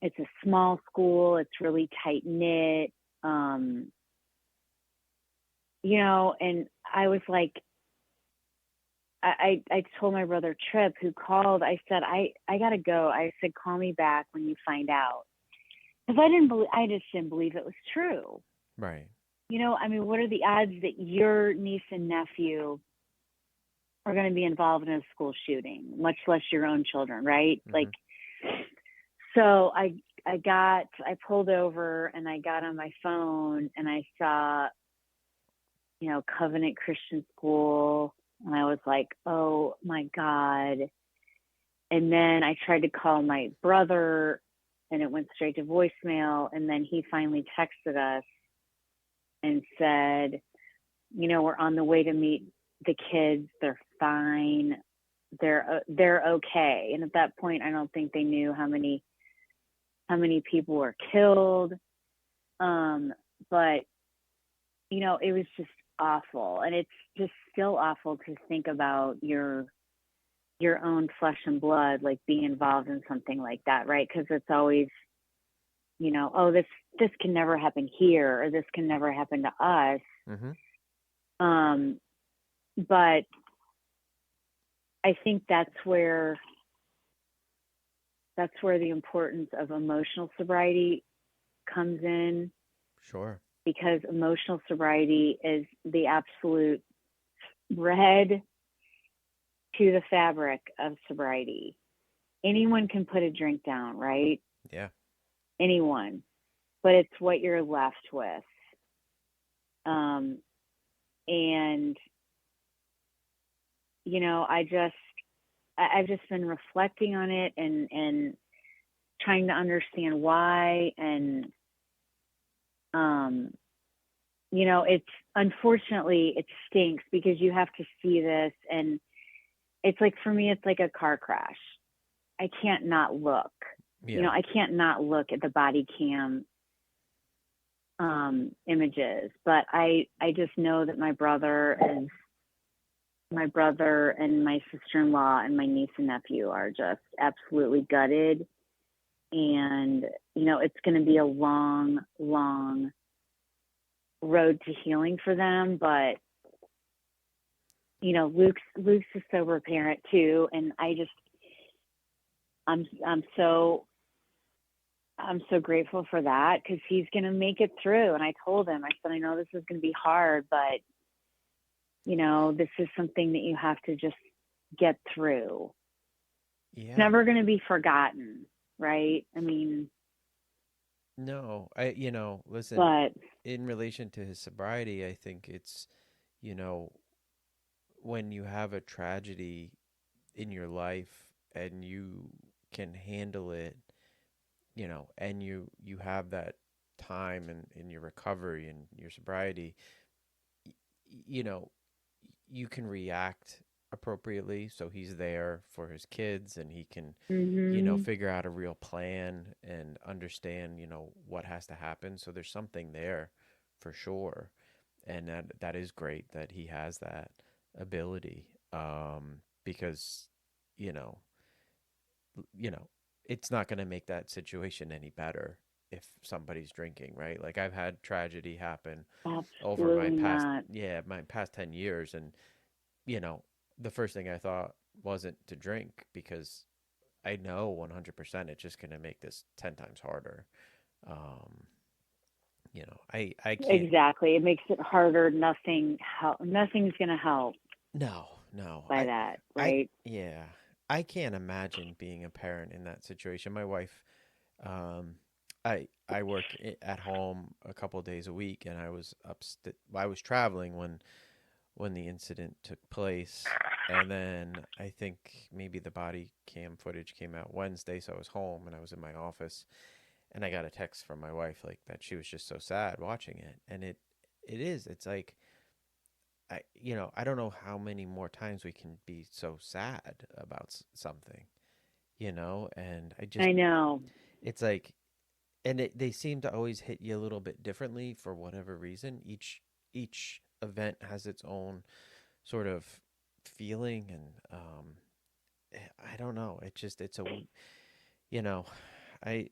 it's a small school. It's really tight knit. And I was like, I told my brother Trip, who called, I said, I gotta go. I said, "Call me back when you find out." Because I just didn't believe it was true. Right. I mean, what are the odds that your niece and nephew are going to be involved in a school shooting, much less your own children, right? Mm-hmm. Like, so I pulled over and I got on my phone and I saw, Covenant Christian School, and I was like, "Oh my God." And then I tried to call my brother and it went straight to voicemail. And then he finally texted us and said, "We're on the way to meet the kids. They're fine. They're okay." And at that point, I don't think they knew how many people were killed. But it was just awful. And it's just still awful to think about your own flesh and blood, like being involved in something like that, right? Because it's always, oh, this can never happen here, or this can never happen to us. Mm-hmm. But I think that's where the importance of emotional sobriety comes in. Sure. Because emotional sobriety is the absolute thread to the fabric of sobriety. Anyone can put a drink down, right? Yeah. Anyone. But it's what you're left with. And, I've just been reflecting on it and trying to understand why. And, it's unfortunately it stinks because you have to see this, and it's like, for me, it's like a car crash. I can't not look. Yeah. I can't not look at the body cam images, but I just know that my brother and my sister-in-law and my niece and nephew are just absolutely gutted. And, it's going to be a long, long road to healing for them. But, Luke's a sober parent too. And I'm so grateful for that, because he's going to make it through. And I told him, I said, I know this is going to be hard, but, this is something that you have to just get through. Yeah. It's never going to be forgotten, right? I mean, no, listen, but in relation to his sobriety, I think it's, when you have a tragedy in your life and you can handle it, and you have that time in your recovery and your sobriety, you know, you can react appropriately. So he's there for his kids, and he can, figure out a real plan and understand, what has to happen. So there's something there for sure. And that is great that he has that ability. Because, you know, it's not going to make that situation any better if somebody's drinking, right? Like, I've had tragedy happen over absolutely not. my past 10 years. And, you know, the first thing I thought wasn't to drink, because I know 100% it's just going to make this 10 times harder. I can't. Exactly. It makes it harder. Nothing's going to help No. by that, I, right? yeah, I can't imagine being a parent in that situation. My wife, um, I work at home a couple of days a week, and I was traveling when the incident took place. And then I think maybe the body cam footage came out Wednesday, so I was home and I was in my office, and I got a text from my wife, like, that she was just so sad watching it. And it's like, I don't know how many more times we can be so sad about something, and I know. it's like, and they seem to always hit you a little bit differently for whatever reason. Each event has its own sort of feeling. And I don't know. It's you know, I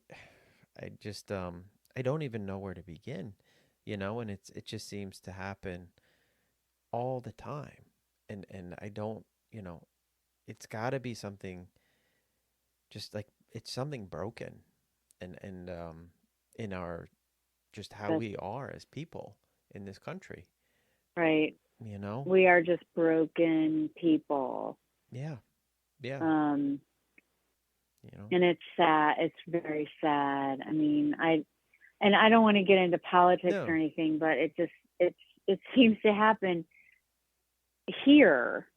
I just I don't even know where to begin, and it just seems to happen all the time. And I don't, it's got to be something, just like, it's something broken. And in our, just how That's we are as people in this country, right. you know? We are just broken people. Yeah. Yeah. Um, You know? and it's sad. It's very sad. I mean, I don't want to get into politics or No. anything, but it seems to happen here.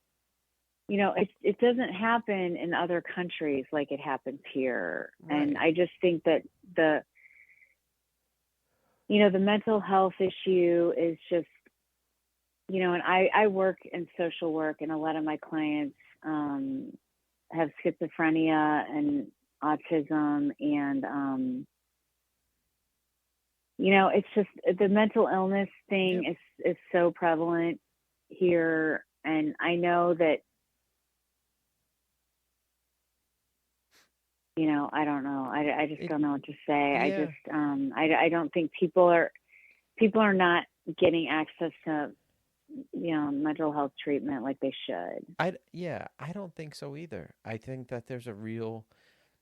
It doesn't happen in other countries like it happens here. And Right. I just think that the mental health issue is just, and I work in social work, and a lot of my clients have schizophrenia and autism, and It's just the mental illness thing Yep. is so prevalent here. And I know that, I don't know. I just It, don't know what to say. yeah. I don't think people are not getting access to, mental health treatment like they should. I don't think so either. I think that there's a real,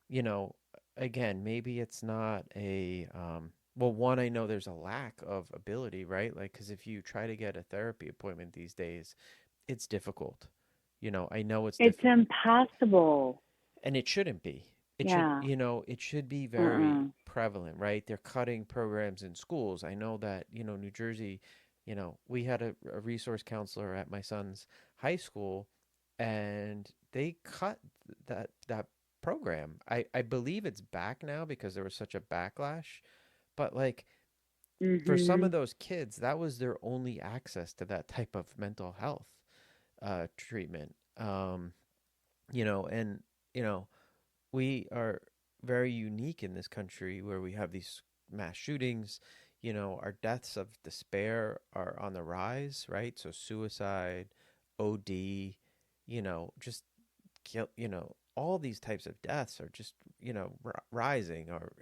you know, again, maybe it's not well, one, I know there's a lack of ability, right? Like, because if you try to get a therapy appointment these days, it's difficult. I know it's It's difficult. impossible. And it shouldn't be. It should, Yeah. it should be very Mm-mm. prevalent, right? They're cutting programs in schools. I know that, New Jersey, we had a resource counselor at my son's high school, and they cut that program. I believe it's back now because there was such a backlash. But like for some of Mhm. those kids, that was their only access to that type of mental health treatment. And you know, we are very unique in this country where we have these mass shootings. Our deaths of despair are on the rise, right? So suicide, OD, just kill, all these types of deaths are just, rising, or,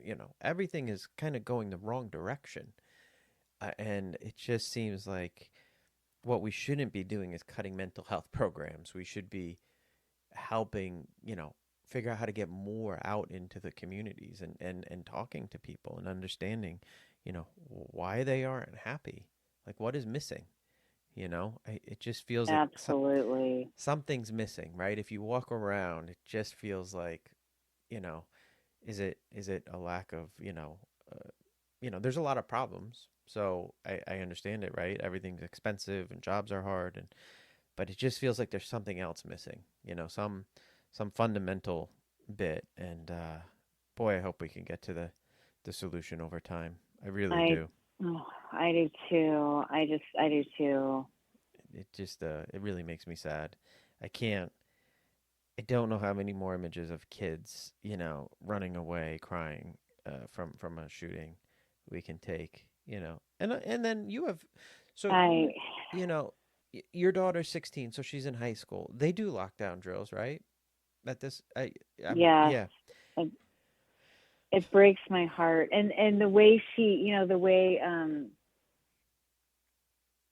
everything is kind of going the wrong direction. And it just seems like what we shouldn't be doing is cutting mental health programs. We should be helping, figure out how to get more out into the communities, and talking to people and understanding, why they aren't happy. Like, what is missing? It just feels like Absolutely. something's missing, right? If you walk around, it just feels like, you know, is it a lack of, there's a lot of problems. So I understand it, right? Everything's expensive and jobs are hard, but it just feels like there's something else missing, some fundamental bit. And boy, I hope we can get to the solution over time. I really I do. oh, I do too. I do too. It just it really makes me sad. I can't. I don't know how many more images of kids, running away, crying, from a shooting we can take, and then you have, so I you know, your daughter's 16, so she's in high school. They do lockdown drills, right? At this, Yes. yeah. It, it breaks my heart. And the way the way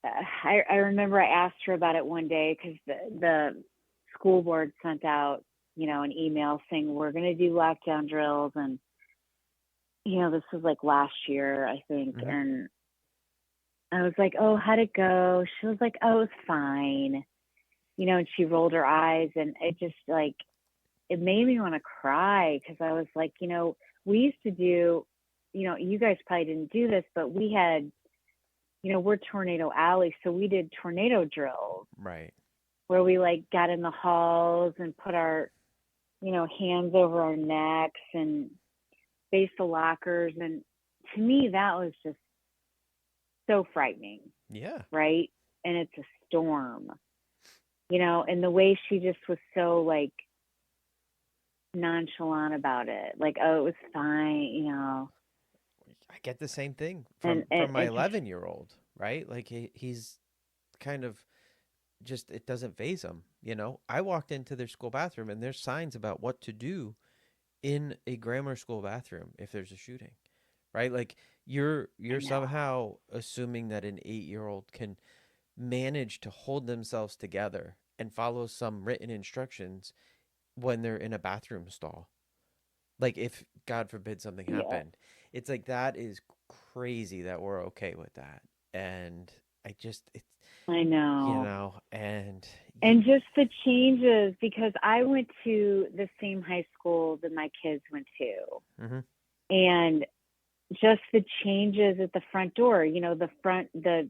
I remember I asked her about it one day cuz the school board sent out, an email saying we're going to do lockdown drills. And this was like last year, I think. Hmm. And I was like, "Oh, how'd it go?" She was like, "Oh, it was fine." And she rolled her eyes, and it just like it made me want to cry because I was like, we used to do, you guys probably didn't do this, but we had, we're Tornado Alley, so we did tornado drills Right. where we like got in the halls and put our, hands over our necks and face the lockers. And to me, that was just so frightening, Yeah. right? And it's a storm, and the way she just was so like nonchalant about it, like, oh, it was fine. I get the same thing And from my it just, 11-year-old, right? Like he's kind of just, it doesn't phase him. I walked into their school bathroom and there's signs about what to do in a grammar school bathroom if there's a shooting, right? Like I you're know. somehow assuming that an 8-year-old can manage to hold themselves together and follow some written instructions when they're in a bathroom stall. Like, if God forbid something Yeah, happened, it's like that is crazy that we're okay with that. And it's, I know. and And just the changes, because I went to the same high school that my kids went to. hmm. And just the changes at the front door, the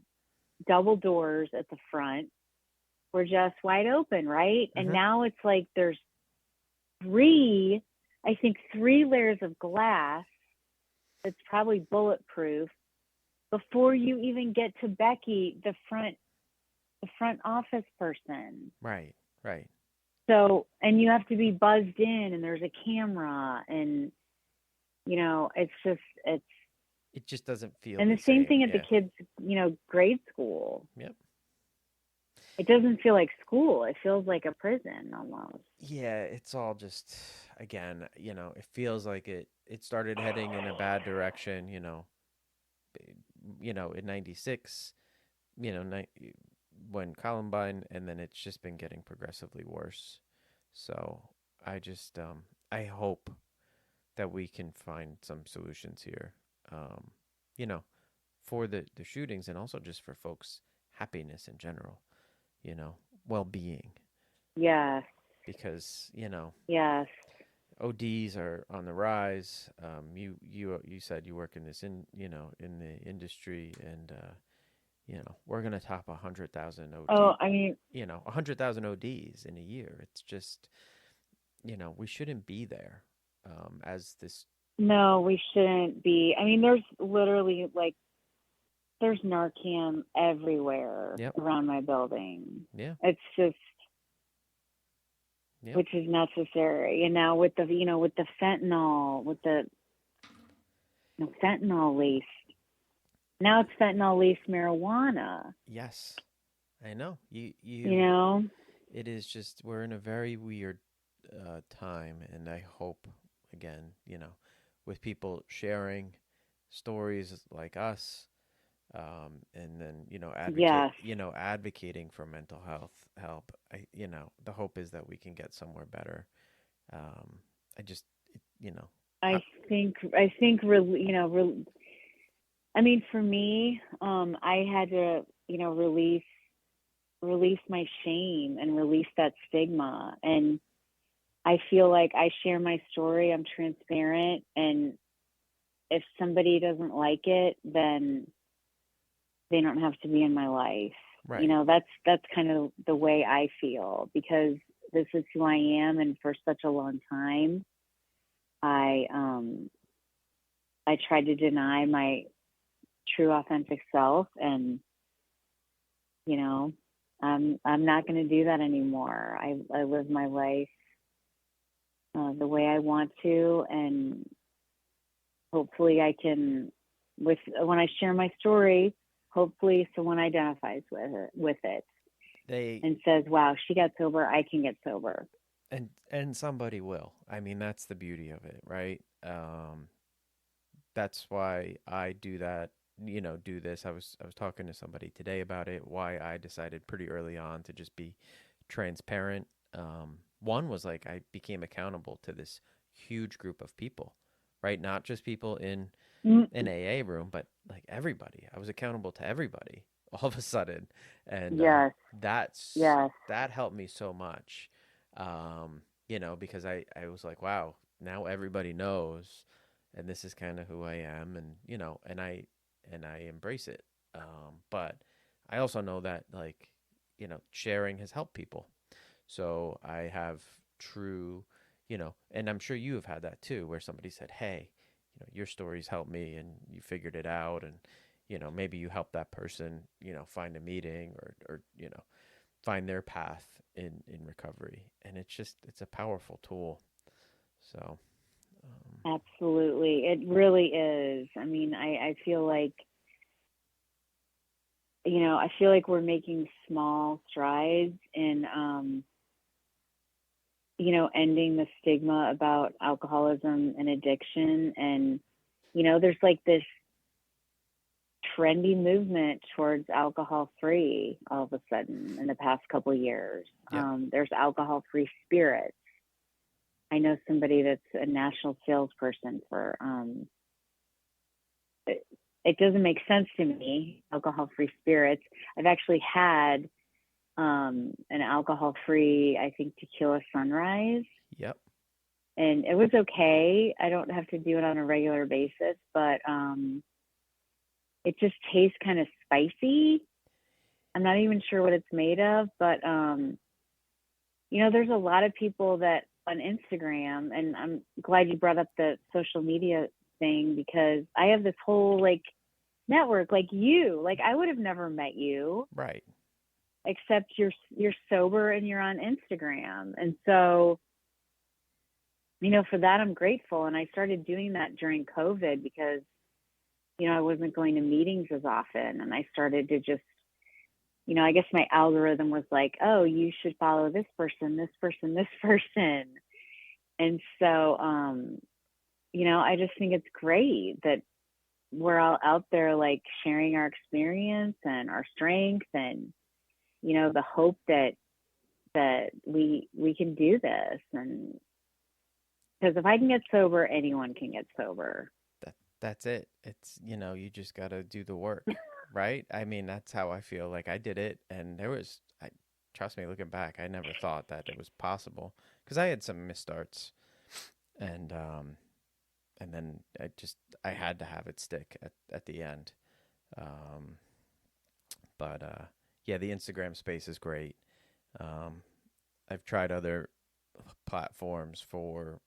double doors at the front were just wide open, right? And Hmm. now it's like there's three, I think, three layers of glass that's probably bulletproof before you even get to Becky, the front office person. Right, right. So, and you have to be buzzed in, and there's a camera, and it's just, it just doesn't feel And the the same same. thing at the Yeah. kids, grade school. Yep. It doesn't feel like school. It feels like a prison almost. Yeah, it's all just, again, it feels like it started heading in a bad direction, in 96, you know, ni- when Columbine, and then it's just been getting progressively worse. So I just, I hope that we can find some solutions here, um, you know, for the shootings and also just for folks' happiness in general, you know, well being. Yes. Because, Yes. ODs are on the rise. You said you work in this in the industry, and we're gonna top 100,000 Oh, OD. I mean, 100,000 ODs in a year. It's just we shouldn't be there, as this. no, we shouldn't be. I mean, there's literally like there's Narcan everywhere Yep. around my building. Yeah. It's just, Yep. which is necessary. And now with the fentanyl, with the fentanyl laced. Now it's fentanyl laced marijuana. Yes. I know. You know? It is just, we're in a very weird time, and I hope, again, with people sharing stories like us, and then Yes. advocating for mental health help. The hope is that we can get somewhere better. I just, I how, think I mean, for me, I had to, release my shame and release that stigma. And I feel like I share my story, I'm transparent, and if somebody doesn't like it, then they don't have to be in my life. right. That's kind of the way I feel, because this is who I am, and for such a long time I tried to deny my true authentic self, and I'm not going to do that anymore. I live my life the way I want to, and hopefully I can, when I share my story, hopefully someone identifies with it They and says, "Wow, she got sober. I can get sober." and somebody will. I mean, that's the beauty of it, right? That's why I do that. Do this. I was talking to somebody today about it. Why I decided pretty early on to just be transparent. One was like I became accountable to this huge group of people, right? Not just people in Mm, an AA room, but like everybody. I was accountable to everybody all of a sudden, and yes, yes, that helped me so much. Because I was like, wow, now everybody knows, and this is kind of who I am, and and I embrace it. But I also know that, like, sharing has helped people. So I have true, and I'm sure you have had that too, where somebody said, hey, your stories helped me, and you figured it out, and maybe you help that person, find a meeting, or find their path in recovery. And it's a powerful tool. So absolutely. It really is. I mean, I feel like, we're making small strides in, ending the stigma about alcoholism and addiction. And, there's like this trendy movement towards alcohol free all of a sudden in the past couple of years. yep. There's alcohol free spirits. I know somebody that's a national salesperson for, it doesn't make sense to me, alcohol free spirits. I've actually had an alcohol free, I think, tequila sunrise. Yep. And it was okay. I don't have to do it on a regular basis, but it just tastes kind of spicy. I'm not even sure what it's made of, but there's a lot of people that on Instagram, and I'm glad you brought up the social media thing, because I have this whole like network, like you. Like, I would have never met you, Right. except you're sober and you're on Instagram. And so, for that I'm grateful. And I started doing that during COVID, because I wasn't going to meetings as often, and I started to just, I guess my algorithm was like, oh, you should follow this person, this person, this person. And so, I just think it's great that we're all out there like sharing our experience and our strength and, the hope that we can do this. And because if I can get sober, anyone can get sober. That's it. It's, you just got to do the work, right? I mean, that's how I feel. Like I did it, and trust me, looking back, I never thought that it was possible because I had some misstarts, and then I had to have it stick at the end. Um, but yeah, the Instagram space is great. Um, I've tried other platforms for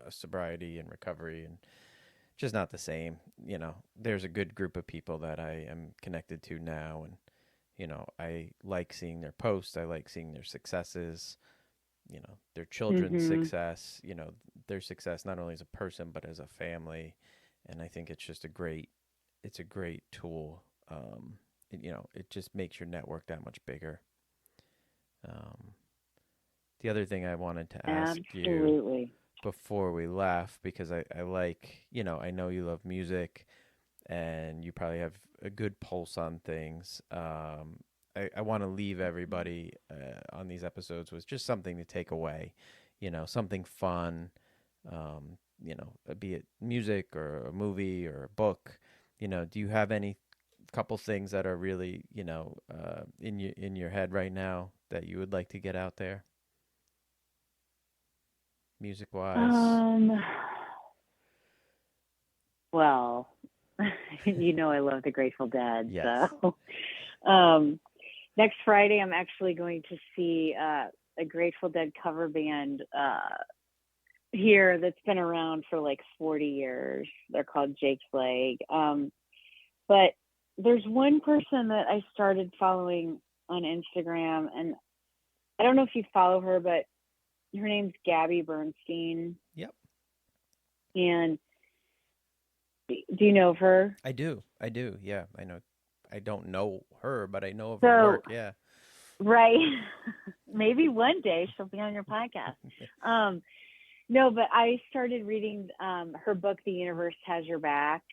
sobriety and recovery, and just not the same. There's a good group of people that I am connected to now, and I like seeing their posts. I like seeing their successes. Their children's success. Their success not only as a person but as a family, and I think it's just it's a great tool. It just makes your network that much bigger. The other thing I wanted to ask you before we left, because I like, I know you love music and you probably have a good pulse on things. I want to leave everybody on these episodes with just something to take away, something fun, be it music or a movie or a book. Do you have any couple things that are really, in your head right now that you would like to get out there? Music wise? Well, I love the Grateful Dead. Yes. So, next Friday, I'm actually going to see a Grateful Dead cover band here that's been around for like 40 years. They're called Jake's Leg. But there's one person that I started following on Instagram, and I don't know if you follow her, but her name's Gabby Bernstein. Yep. And do you know of her? I do. Yeah, I know. I don't know her, but I know of her work. Yeah. Right. Maybe one day she'll be on your podcast. No, but I started reading her book, The Universe Has Your Back,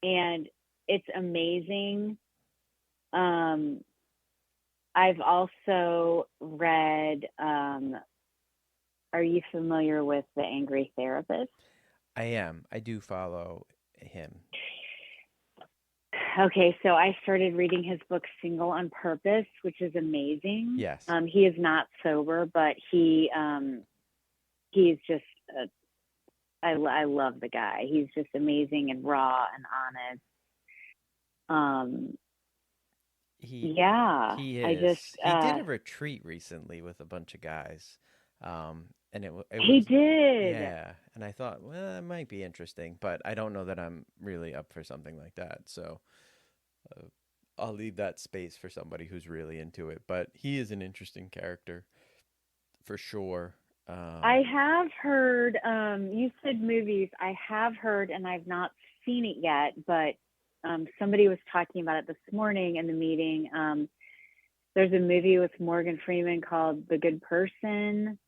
and it's amazing. I've also read, are you familiar with The Angry Therapist? I am. I do follow him. Okay, so I started reading his book Single on Purpose, which is amazing. Yes. He is not sober, but he's just I love the guy. He's just amazing and raw and honest. He is. I just he did a retreat recently with a bunch of guys. And it was, he did. Yeah, and I thought, well, it might be interesting, but I don't know that I'm really up for something like that. So I'll leave that space for somebody who's really into it. But he is an interesting character, for sure. I have heard. You said movies. I have heard, and I've not seen it yet. But somebody was talking about it this morning in the meeting. There's a movie with Morgan Freeman called The Good Person.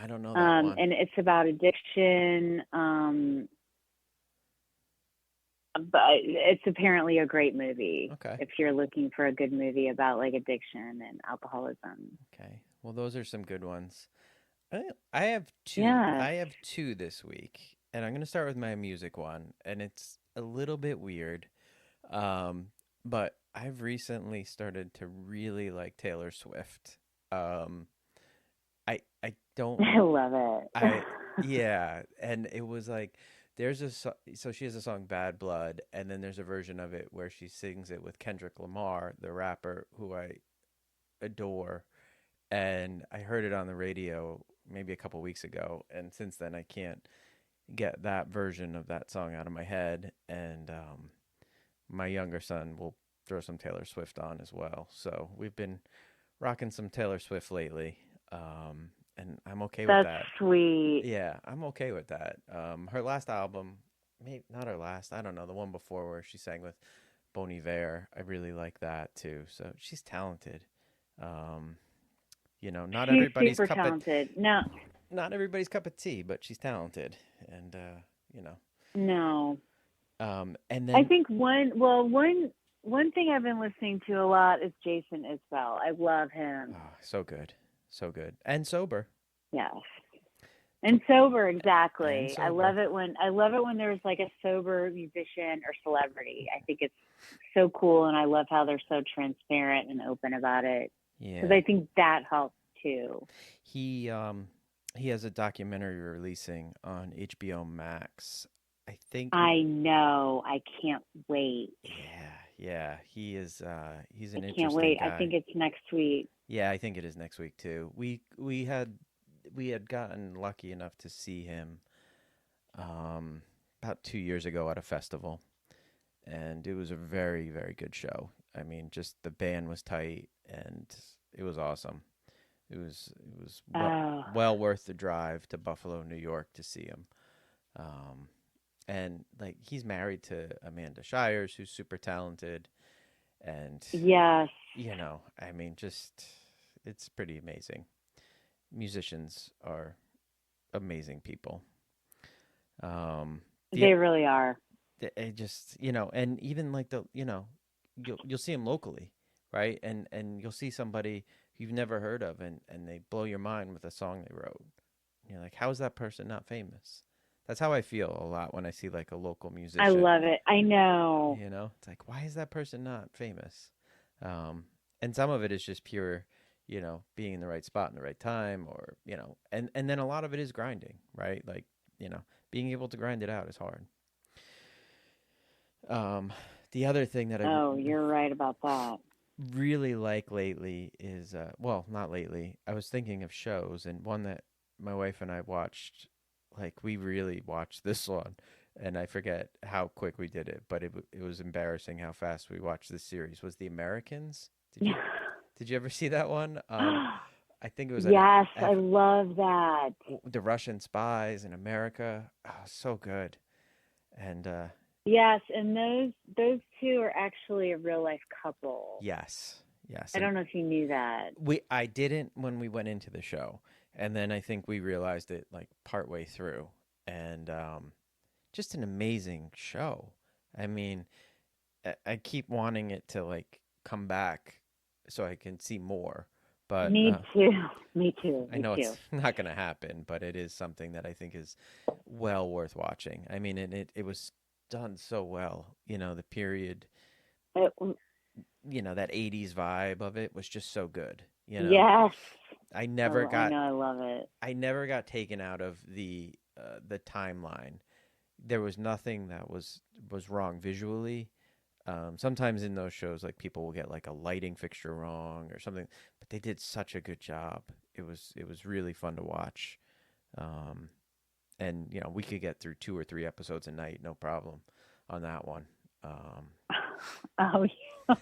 I don't know that one. And it's about addiction. But it's apparently a great movie. Okay. If you're looking for a good movie about like addiction and alcoholism. Okay. Well, those are some good ones. I have two. Yeah. I have two this week, and I'm going to start with my music one, and it's a little bit weird, but I've recently started to really like Taylor Swift. I don't. I love it. Yeah, and it was like so she has a song Bad Blood, and then there's a version of it where she sings it with Kendrick Lamar, the rapper who I adore, and I heard it on the radio maybe a couple weeks ago, and since then I can't get that version of that song out of my head, and my younger son will throw some Taylor Swift on as well, so we've been rocking some Taylor Swift lately. And I'm okay with that. That's sweet. Yeah, I'm okay with that. Her last album, maybe not her last. I don't know, the one before where she sang with Bon Iver. I really like that too. So she's talented. Um, not She's everybody's super talented. No, not everybody's cup of tea, but she's talented, and you know. no. And I then think one thing I've been listening to a lot is Jason Isbell. I love him. oh, so good, so good, and sober, Yes. And sober, and exactly. sober. I love it when there's like a sober musician or celebrity. I think it's so cool, and I love how they're so transparent and open about it because Yeah, I think that helps too. he um he has a documentary releasing on HBO Max. I think. I know. I can't wait. Yeah, yeah, he's I an can't interesting wait. I guy. think it's next week. Yeah, I think it is next week too. We had gotten lucky enough to see him um about 2 years ago at a festival, and it was a very, very good show. I mean, just the band was tight, and it was awesome. It was Oh, well worth the drive to Buffalo, New York to see him. Um, and like he's married to Amanda Shires, who's super talented, and yes. I mean, just it's pretty amazing. Musicians are amazing people. Um, the They really are. it just and even like you'll see them locally, right? And you'll see somebody you've never heard of, and they blow your mind with a song they wrote. You're like, how is that person not famous? That's how I feel a lot when I see like a local I musician. love it. I know. It's like, why is that person not famous? Um, and some of it is just pure, being in the right spot in the right time, or and then a lot of it is grinding, right? Like, being able to grind it out is hard. Um, the other thing that Oh, you're right about that. really like lately is, well, not lately. I was thinking of shows, and one that my wife and I watched, like we really watched this one, and I forget how quick we did it, but it was embarrassing how fast we watched this series. Was The Americans? Did you ever see that one? I think it was Yes, I love that. the Russian spies in America. Oh, so good. And Yes, and those two are actually a real life couple. yes, yes, I and don't know if you knew that. I didn't when we went into the show, and then I think we realized it like partway through, and just an amazing show. I mean, I keep wanting it to like come back so I can see more, but Me too. Me too. I Me know it's too. not going to happen. But it is something that I think is well worth watching. I mean, and it was done so well. The period, It, that '80s vibe of it was just so good. yes. I never Oh, I got know. I love it. I never got taken out of the timeline. There was nothing that was wrong visually. Sometimes in those shows, like people will get like a lighting fixture wrong or something, but they did such a good job. It was really fun to watch, um, and we could get through 2 or 3 episodes a night, no problem, on that one. Um, Oh, yeah.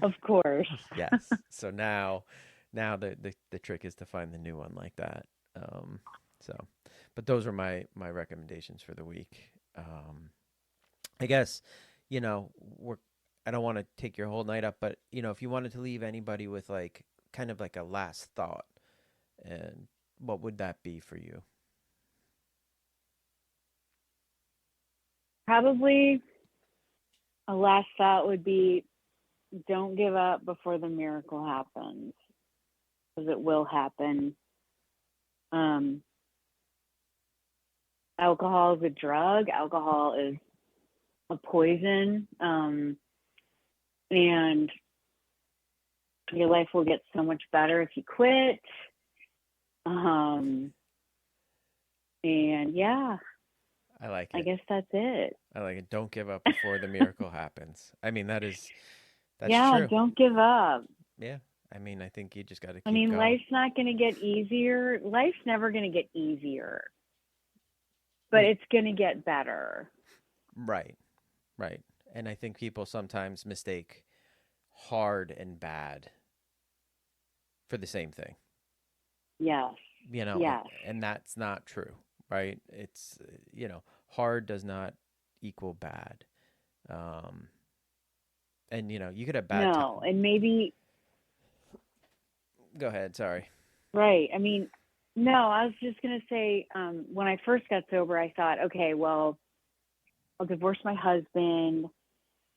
Of course. yes. So now the trick is to find the new one like that. Um, so, but those are my recommendations for the week. I guess we're I don't want to take your whole night up, but if you wanted to leave anybody with like kind of like a last thought, and what would that be for you? Probably a last thought would be don't give up before the miracle happens because it will happen. Um, Alcohol is a drug. Alcohol is a poison. And your life will get so much better if you quit. And yeah, I like I it. guess that's it. I like it. Don't give up before the miracle happens. I mean, that's Yeah, true. don't give up. Yeah. I mean, I think you just got to I keep mean, going. life's not going to get easier. Life's never going to get easier, but it's going to get better. Right. Right. And I think people sometimes mistake hard and bad for the same thing. Yes. And, Yes. and that's not true, right? It's hard does not equal bad. Um, and you could have bad time. No, and maybe Go ahead. Sorry. right. I mean, no, I was just gonna say, when I first got sober, I thought, okay, well, I'll divorce my husband.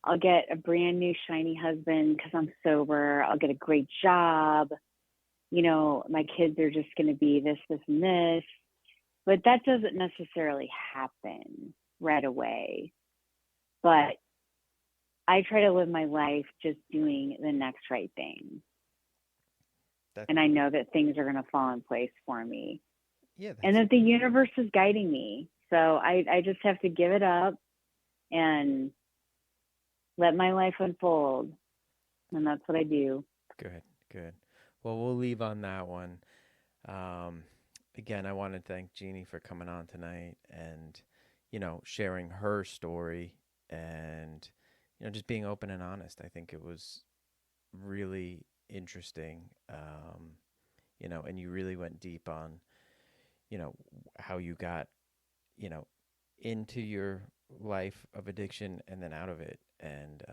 I'll get a brand new shiny husband because I'm sober. I'll get a great job. My kids are just going to be this, this, and this. But that doesn't necessarily happen right away. But I try to live my life just doing the next right thing. That And I know that things are going to fall in place for me. yeah, And that's that the universe is guiding me. So I just have to give it up and let my life unfold. And that's what I do. good. Good. Well, we'll leave on that one. Um, Again, I want to thank Jeannie for coming on tonight and, sharing her story and, just being open and honest. I think it was really interesting. And you really went deep on, how you got, you know, into your life of addiction and then out of it. And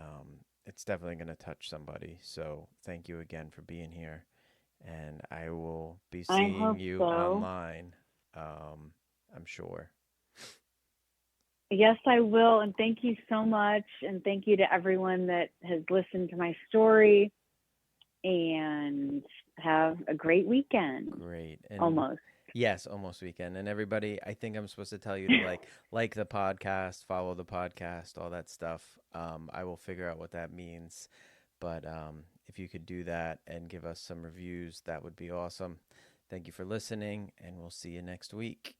it's definitely going to touch somebody. So thank you again for being here. And I will be I seeing hope you so. online, I'm sure. Yes, I will. And thank you so much. And thank you to everyone that has listened to my story. And have a great weekend. Great. And Almost. yes, almost weekend. And everybody, I think I'm supposed to tell you to like the podcast, follow the podcast, all that stuff. I will figure out what that means. But if you could do that and give us some reviews, that would be awesome. Thank you for listening, and we'll see you next week.